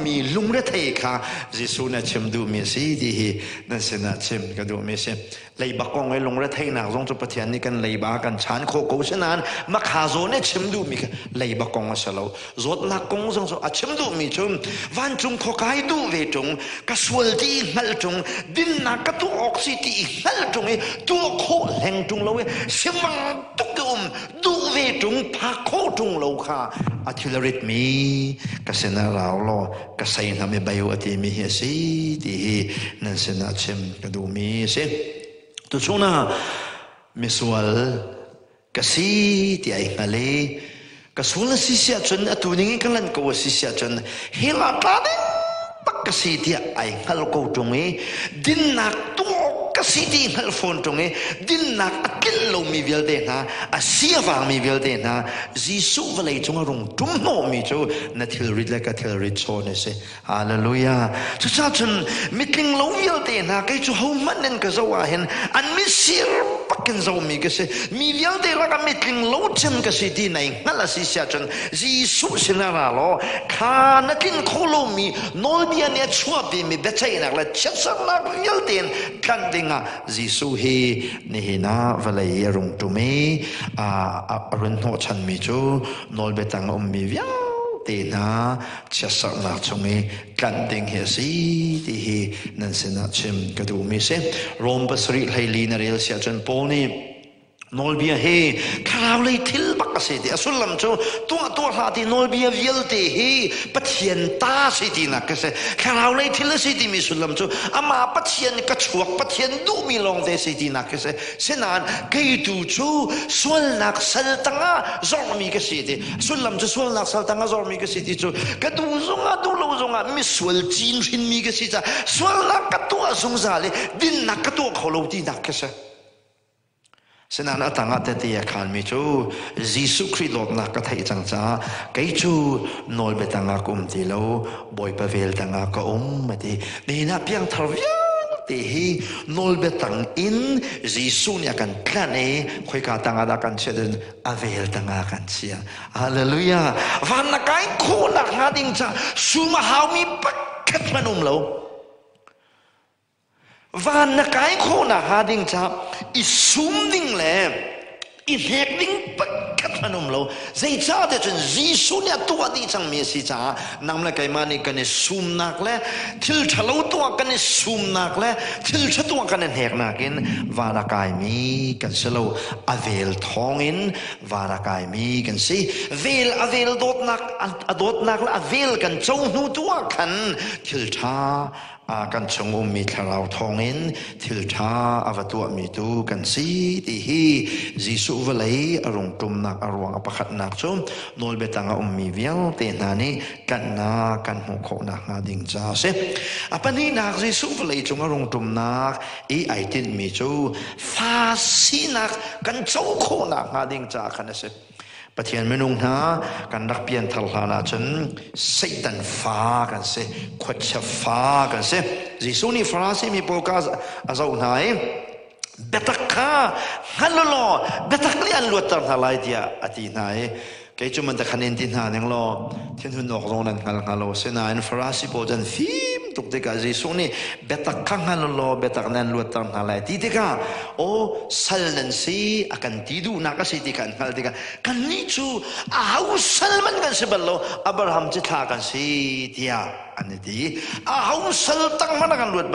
mi lung ra thei kha Giêsu na chim du mi si di hi na se na chim ka du mi se lei ba kong ai lung ra thei na jong chu pathian ni kan lei ba kan chan kho ko senan ma kha zo ne chim du mi lei ba kong asalo zot na kong jong so a chim du mi chum van chung kho kai du ve chung ka sual ti ngal chung din na ka tu oxiti ngal chung tu kho leng chung lo simang tu du ve chung pha kho chung lo kha athilarit mi ka sena rao lo ka sai na me bayo ati mi hi si ti hi nan sena chem ka du mi se tu chuna misual ka si ti ai ngale ka sula si sia chun atu ningi kalan ko si sia chun hila ta de pak ka si ti ai ngal ko tungi din nak tu ka si ti ngal phone tungi din nak akil lo mi vel de na asia wa mi vel de na Giêsu vale chung rong tum no mi chu na thil rit la ka thil rit cho ne se hallelujah chu cha chun mitling lo vel de na kai chu ho man nen ka zo wa hen an mi sir pakin zo mi ka se mi vel de la ka mitling lo chen ka si ti nai ngala si sia chun Giêsu sina ra lo kha na kin kholo mi nol bia ne chua bi mi be chai na la chat sa na vel den kan dinga Giêsu hi ni na vale rung tu me run ho chan mi chu nol betang mi viao te na chasak na chungi kan ding he si ti hi nan sena chim ka du mi se rom basri haili na rel sia chan poni nol bia he khaw le thil bak se ti asulam chu to ha ti nol bia vial te he pathian ta se ti na ka se khaw le thil se ti mi sulam chu ama pathian ka chuak pathian du mi long te se ti na ka se senan ke tu chu sol nak sal tanga zor mi ka se ti sulam chu sol nak sal tanga zor mi ka se ti chu ka tu zonga du lo zonga mi sol chin rin mi ka se cha sol nak ka tu zong za le din nak ka tu kholo ti nak ka se senan atanga te te khan mi chu Giêsu Christ lot na ka thai chang cha kai chu nol betanga kum ti lo boy pavel tanga ka mati ni na piang tharvia te hi nol betang in Giêsu nya kan klane khoi ka tanga da kan cheden avel tanga kan chia hallelujah van na kai khu na ha ding cha suma hau mi pakhat manum lo van na kai kho na ha ding cha I sum ding le I hek ding pakhat manum lo zai cha de chen Giêsu nya tu di chang mi si cha nam la kai mani kan sum nak le thil thalo tu kan sum nak le thil cha tu kan hek nakin va na kai mi kan selo avel thong in va na kai mi kan si avel dot nak la avel kan chong nu tu kan thil tha kan chung mi tharau thongin thil tha avatua mi tu kan si ti hi Giêsu valei arung tum nak arwang apakhat nak chum nol betanga mi vial te nani kan na kan hu kho na nga ding cha se apani nak Giêsu valei chung arung tum nak ai tin mi chu fa si nak kan chau kho na nga ding cha khan se pathian menung na kan rak pian thal hlana chen Satan fa kan se khwacha fa kan se Giêsu ni farasi mi polka azau nai betakha halolo betakli an luatar halai dia ati nai ke chuman ta khanin tin ha neng lo thiên hun nok rong nan ngal ngalo se na an farasi po jan phim ตุกเด็กจีสุนี่เบตักข้างหันโลเบตักนันลวดตังอะไรที่เด็กโอ้สัลนันซีอากันตีดูนักสิที่กันฮัลเด็กกันนี่จูอาวุสัลมันกันสิบัลโลอับราฮัมจิตากันสิที่อันนี้ดีอาวุสัลตั้งมันกันลวด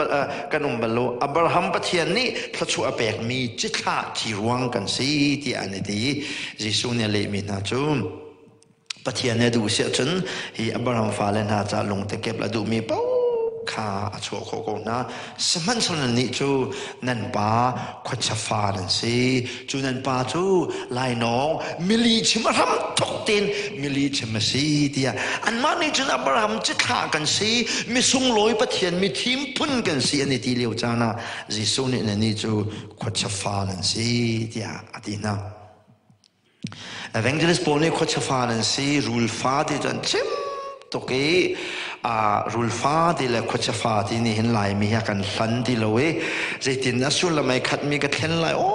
กันบัลโลอับราฮัมปะเทียนนี่พระชูอเปกมีจิตาที่รวงกันสิที่อันนี้ดีจีสุเนี่ยเลยมีนาจูปะเทียนเนี่ยดูเสียจนฮีอับราฮัมฟาเลนหาจะลงตะเก็บละดูมีเป้าข้าชัวโคโกนะสมันสนันนี่จูนันปาขวัญฟ้านั่นสิจูนันปาจูลายน้องมิลีชิมรำตกเต็นมิลีชิมสีเดียอันมานี่จูอับราฮัมจะฆ่ากันสิมีส่งลอยปะเทียนมีทีมพุ่นกันสิอันนี้ที่เลี้ยวจานะจิสุนี่นั่นนี่จูขวัญฟ้านั่นสิเดียอดีนะEvangelist Paul ne khot chafanan si rule fa de jan chim to ke rule fa de la khot chafa ti ni hin lai mi ya kan hlan di lo e zaitin na sul mai khat mi ka thlen lai o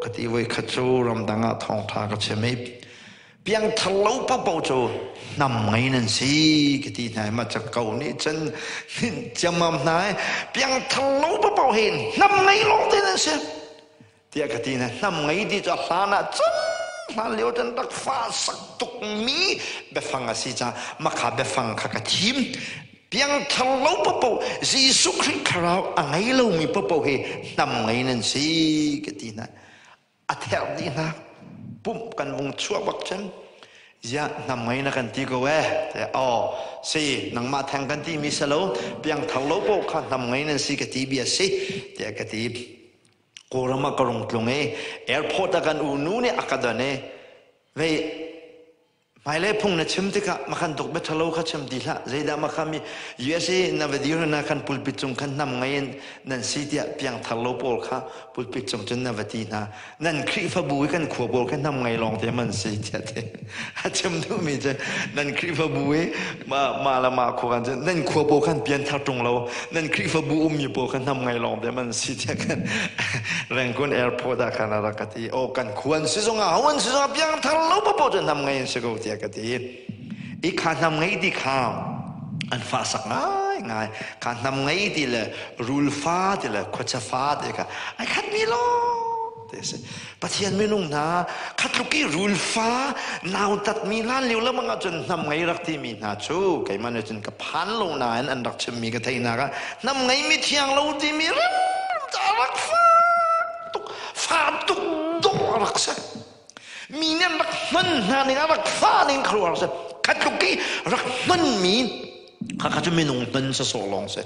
khati wei khat chu ram danga thong tha ka cheme piang thalo pa pau chu nam ngai nan si ke ti nai ma chak kau ni chen chamam nai piang thalo pa pau hin nam ngai long de nan se tia ka ti na nam ngai di cha hlana chenมาเลี้ยวจนตักฟ้าสักตุกมีเบฟังอาศิจามาขาเบฟังขากระทิมเพียงทะเลาปะปะจีสุคริคราวอังไงเรามีปะปะเฮนำไงนั่นสิกตีนะอัฐเอาดีนะปุ่มกันวงชั่วบักจันยะนำไงนะกันตีก็เว้แต่อ๋อสินังมาแทงกันตีมีสโลเพียงทะเลาปะข้านำไงนั่นสิกตีเบียสิแต่กตีโกรมากรงตรงแอร์พอร์ตกันอูนูเนี่ยอากาศเนี่ยเว้ยไม่เล่พุ่งนะชิมติกะมาคันตกเบทโลขัดชิมดีละใจดามาคันมี USA นาเวดีโอนะคันปุลปิดจงคันนำไงนั่นสิเดียเพียงทะโลโปลค่ะปุลปิดจงจนนาเวดีนะนั่นครีฟบุยกันขวบโปลกันนำไงลองแต่มันสิเดียเด้ฮัชิมดูมีจะนั่นครีฟบุยมาละมาขวกันจะนั่นขวบโปลกันเปลี่ยนท่าตรงเรานั่นครีฟบุยมีโปลกันนำไงลองแต่มันสิเดียกันแรงคนแอร์พอร์ตกันอะไรกันที่โอ้กันควรสิจงเอาวันสิจงเพียงทะโลโปลจะนำไงสิกูเดียกตีอีกขานำไงดีข้ามอันฟ้าสักง่ายขานำไงดีเลยรูลฟ้าดีเลยขวดฟ้าดีกันไอ้ขัดมีโลเดี๋ยวสิปะเทียนไม่นุ่งนะขัดลูกี้รูลฟ้านาวตัดมีล้านเลี้ยวแล้วมันก็จนนำไงรักที่มีนาชูไก่มันจนกับพันโลนายอันรักชิมมีกันที่นากันนำไงมีเทียงเราที่มีรักจะรักฟ้าตุกตุกรักสักมีเนี่ยรักมันนานี่รักฟ้านี่ครัวเสขัดลูกี้รักมันมีข้าจะไม่นุ่งนั่นจะสลองเส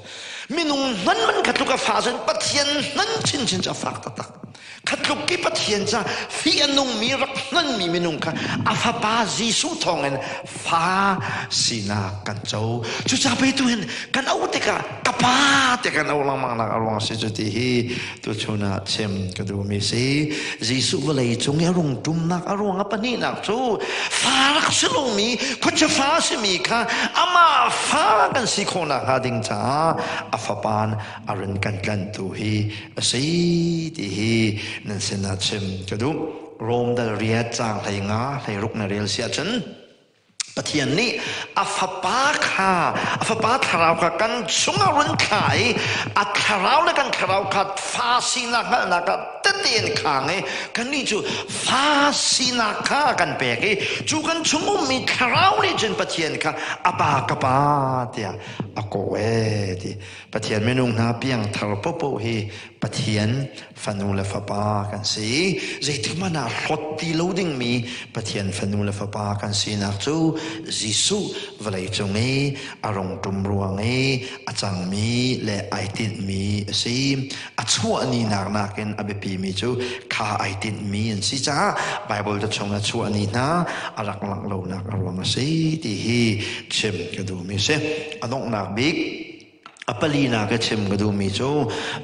ไม่นุ่งนั่นมันขัดลูกฟ้าเสปะเทียนนั่นชินจะฝากตักขัดลูกี้ปะเทียนจะฟีอันนุ่งมีรักนั่นมีไม่นุ่งค่ะอาฟาปาจีสุทองเงินฟ้าสีนากันเจ้าจุดจะไปตัวเห็นกันเอาแต่กะป้าแต่กันเอาลังมังนักเอาลังสิจุดที่ตัวชนะเชมก็ดูมีสิจีสุวลัยจงยารงดุมนักอารมณ์อัปนีนักจูฟ้ารักสลงมีคนจะฟ้าสิมีค่ะอามาฟ้ากันสิคนนักหาดิงจ้าอาฟาปานอารันกันตัวฮีสิที่นั่นสินะเชมก็ดูโรมได้เรียจางไทยงาไทยรุกนาเรียลเสียจนปะเทียนนี้อาฟปาค่ะอาฟปาทาราวกันชงอรุณขายอัทาราวแล้วกันทาราวกัดฟาสีนักกัดเตียนขางกันนี่จูฟาสีนักกันเปกจูกันชงมีทาราวนี่จนปะเทียนค่ะอาปากปาเดียอโกเอดีปะเทียนไม่นุ่งนาเปียงทารปโปเฮปะเทียนฟันูเลฟปากันสิใจถึงมันน่ะรถตีโลดิ้งมีปะเทียนฟันูเลฟปากันสินักจูจิสุวลัยจงอารมณ์ตุมรวงอาจังมีและไอติดมีสิอาชัวนี่นักอเบปีมีจูข้าไอติดมีสิจ้าไบเบิลจะชงอาชัวนี่นะอารักหลังโลนักอารมณ์สิที่เชื่อมกระดูมีเสอดงนักบิ๊กอัปลีนาก็เชื่อมกระดูมีจู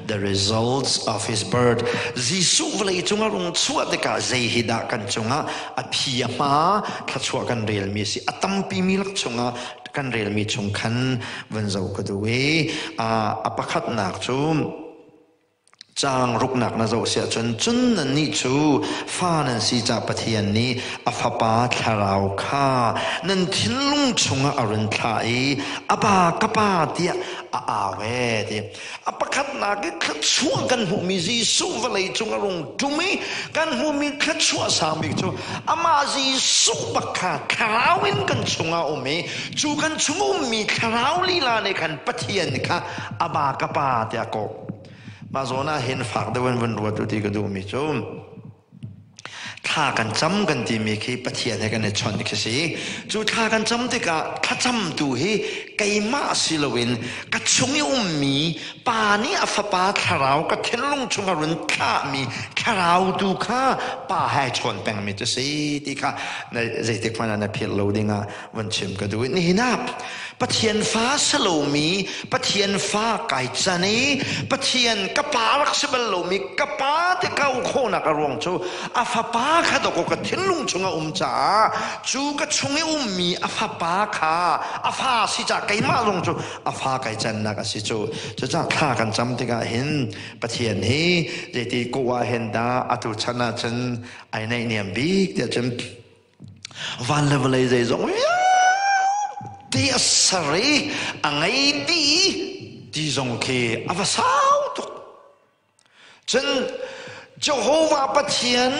the results of his birth จิสุวลัยจงอารมณ์ชัวเด็กาใจฮิดากันจงอภิยมาทัชชัวกันเรียลมีสิอตัมปีมีลักจงกันเรียลมีจงคันวันเจ้ากระดูอปะขัดนักจู Chang ruk nak na zo sia chun chun nan ni chu fa nan si cha pathian ni afapa tharau kha nan thinlung chunga arun thlai apa kapa tia a awe ti apakhat na ke khatsuang kan hu mi ji su valai chunga rong tumi kan hu mi khatsuwa sami chu ama ji su bakha tharawin kan chunga umi chu kan chunga mi tharauli la ne kan pathian kha aba kapa tia ko mà rồi na hiện phạt đâu vẫn ruột tụi cái đồ mi chôm thàกันจำกันที่มีขี้ปะเทียนให้กันในชนที่สิจูthàกันจำที่กะถ้าจำดูให้ไกมาสิลวินกะชงยมีป่านี้อฟปาคาราวกะเทนลงชงอรุณข้ามีคาราวดูข้าป่าให้ชนแปลงมีจะสิที่ข้าในใจที่ฟังในเพียรโลดิ้งวันชิมก็ดูนี่นับปะเทียนฟ้าสโลมีปะเทียนฟ้าไก่จันนี้ปะเทียนกะปาลักษณะโลมีกะปาที่เขาโคนักรวงจูอฟปาข้าดอกกะเทนลุงชงจ่าจูกะชงมีอฟปาข้าอฟาสิจ่าไก่มาลงจูอฟาไก่จันนักสิจูจะจ้าข้ากันจำที่กะเห็นปะเทียนนี้เจตีกูว่าเห็นดาอตุชนะจันไอในเนียมบีกเดี๋ยวจันวันเลเวลใจจงที่อสรีอังไงดีที่จงเคอฟาสาวตุจันเจ้าโฮวาปะเทียน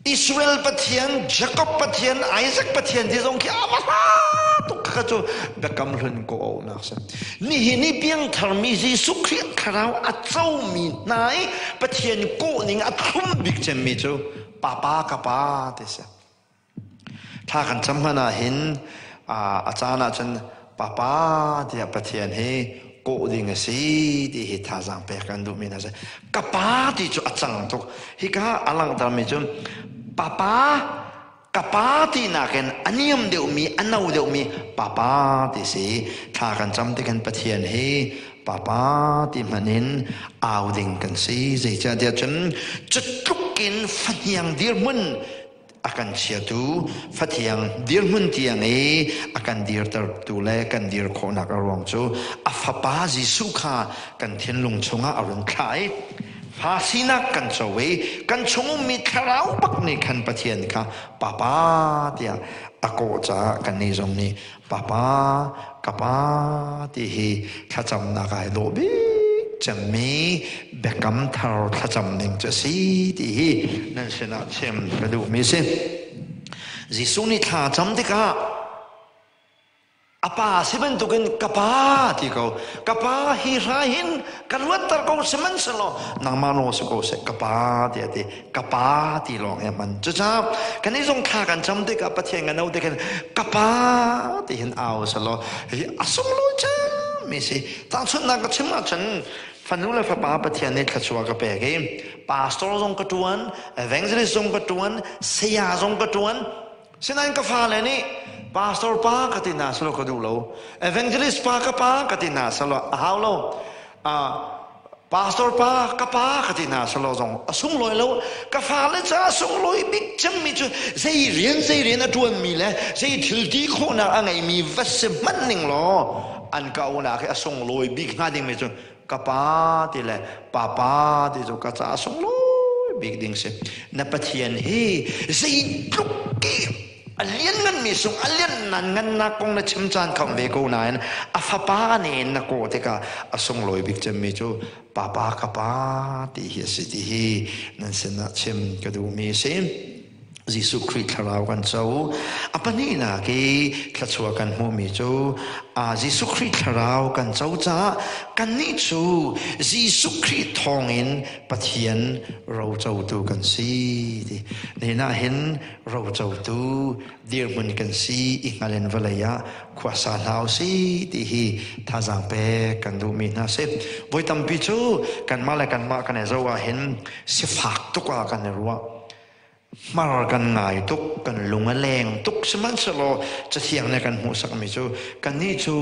อิสราเอลปะเทียนยาโคบปะเทียนไอแซคปะเทียนที่ทรงขี้อามาตุกขจูเบกำลังกูเอานักสันนี่เพียงทามีจิสุขริขราวอัจเจ้ามีนายปะเทียนกูนิ่งอัจฉริบิกเจมิจูป้ากับป้าเดชถ้ากันจำขณะเห็นอาจารย์อาจารย์ป้าเดียปะเทียนให้กูดิ่งสิที่เหตุท่าจังเปกันดูมีนะจ๊ะกับป้าที่จูอาจารย์ทุกฮิกาอลังตามิจูป้ากับป้าที่นักเรียนอันนี้มเดียวมีอันนู้นเดียวมีป้าที่สิถ้ากันจำที่กันปะเทียนให้ป้าที่มันเห็นเอาดิ่งกันสิจะเดี๋ยวฉันจะลุกกินฟันยังเดียวมันakan siatu fatiang dir muntiang akan dir tertule kan dir khonak arwang chu afapa ji sukha kan thinlung chunga arun khai fasina kan chowe kan chungu mi tharau bak ni khan pathian kha papa tia ako cha kan ni jong ni papa kapa ti hi thacham na kai lo bi chami bekam thar thacham ning cha si ti hi nan sena chem kadu mi se jisu ni tha cham ti ka apa siben tukin kapa ti ko kapa hi rahin kalwat tar ko semen selo nang mano se ko se kapa ti kapa ti long ya man cha kan ni jong tha kan cham ti ka pathian kan au ti kan kapa ti hin au selo asum lo cha mi se ta chun na ka chima chanฟันรู้เลยพระป้าปะเทียนนี่ขชัวกระเปกปาสตอร์ทรงกระตวนเอเวนเจลิสทรงกระตวนเสียทรงกระตวนเช่นนั้นก็ฟ้าเลยนี่ปาสตอร์ป้ากตินาสโลกดูโลเอเวนเจลิสป้ากตินาสโลฮาวโลปาสตอร์ป้ากตินาสโลทรงสุ่งลอยโลก็ฟ้าเลยจ้าสุ่งลอยบิ๊กจังมีจุเสียเรียนนะจวนมีเลยเสียถึงที่คนน่ะอะไรมีวัสดุมันหนึ่งล้ออันเก่าน่ะคือสุ่งลอยบิ๊กน่าดิ่งมีจุkapa ti le papa ti jo ka cha song lo big ding se na pathian hi sei pluk ki alian ngan mi sung alian nan ngan na kong na chim chan kham ve ko na afapa ne na ko te ka asong loi big chem mi chu papa kapa ti hi si ti hi nan se na chem ka du mi se Jisu Christ tharau kan chau apani na ki thachua kan mu mi chu Jisu Christ tharau kan chau cha kan ni chu Jisu Christ thongin pathian ro chau tu kan si ni na hin ro chau tu dir mun kan si ingalen valaya khwasa nau si ti hi thajang pe kan du mi na se voi tam pi chu kan ma kan e zo wa hin si phak tu ka kan ruwa mar kan ngai tuk kan lunga leng tuk seman selo cha thiang ne kan mu sak mi chu kan ni chu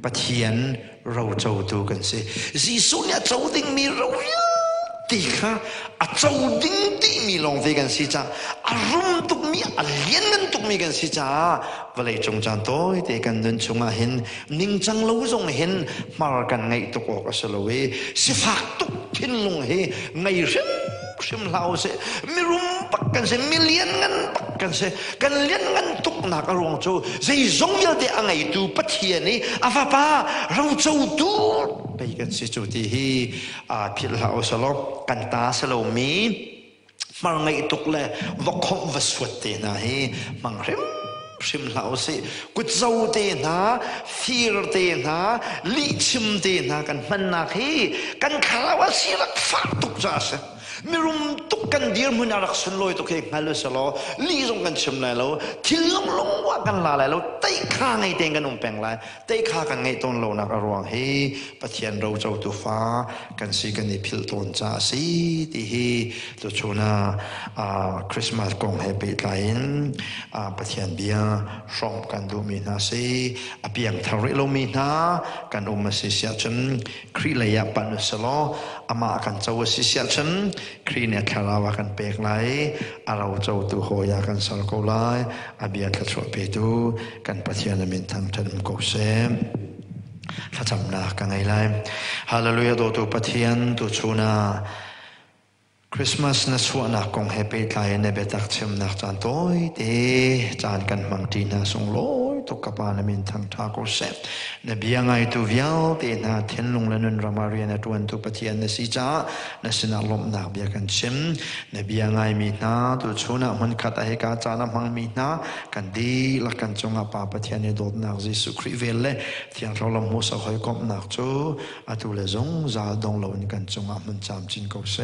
pathian ro chau tu kan se jisu nya chau ding mi ro ya ตีค่ะอาเจ้าดิ้งตีมีลงเวกันสิจ้าอารมณ์ตุกมีอเลียนกันตุกมีกันสิจ้าวันเลยจงจานโต้เตกันเดินชงอาเห็นนิ่งจังรู้จงเห็นมากันไงตุกออกสโลเวสิฝากตุกพินลงเฮไงชิมเหล่าเสไม่รู้ปักกันเสไม่เลี้ยนกันปักกันเสกันเลี้ยนกันตุกหนักอารมณ์โจใจจงยาเดอังไงตูปัทเทียนี่อาฟ้าป้าเราโจตูไปกันสิจุดที่พิลาอุสลบกันตาสโลมีมังไงตุกเลยวักวัสวดเตนะเฮมังเร็มชิมเหล่าสิกุศลเตนะฟีร์เตนะลิชิมเตนะกันมันนักเฮกันขาวสิรักฟ้าตุกจ้าเสไม่รู้ตุกกันเดียร์มันรักสนลอยตุกเองฮัลโหลสโลลีจงกันชิมเลยแล้วที่ลงว่ากันลาเลยแล้วเตะข้าไงเต็งกันแปลงเลยเตะข้ากันไงต้นโลนักอรวงเฮปะเทียนเราเจ้าตัวฟ้ากันสิกันในพิลต้นจ้าสิที่เฮตัวชนะคริสต์มาสกงเฮปีไลน์ปะเทียนเบียชมกันดูมีนาสิเปียงทาริโลมีนากันอุมาสิเสียจนครีเลยปันสโลอามากันเจ้าสิเสียจนครีเนี่ยคาราวากันเปกไลเราเจ้าตัวโหยากันสารโกไลอาเบียกันสวดเปตูกันปะเทียนมินทางทันกเซมถ้าจำนากันไงไลฮาเลลูยาตัวปะเทียนตัวชูนาคริสต์มาสนัสวนักกงเฮปีไลในเบตักเชมนักจานโต้ยเตจานกันมังตีนาทรงโลยตุกปานมินทางทาโกเซมในเบียงไงตัววิลเตนาเทนลงและนุนรามาเรียนตัวตัวปะเทียนในสิจ้าในสนาลมนักเบียกันเชมในเบียงไงมีนาตัวชูนามันขัดเหกาจานามังมีนากันดีละกันจงอาปาปะเทียนในโดดนักจิสุคริเวลเลเทียนเราลมหัวสะหอยกบนักจูอาตุเลจงจาดงลวนกันจงอามันจามจินโกเซ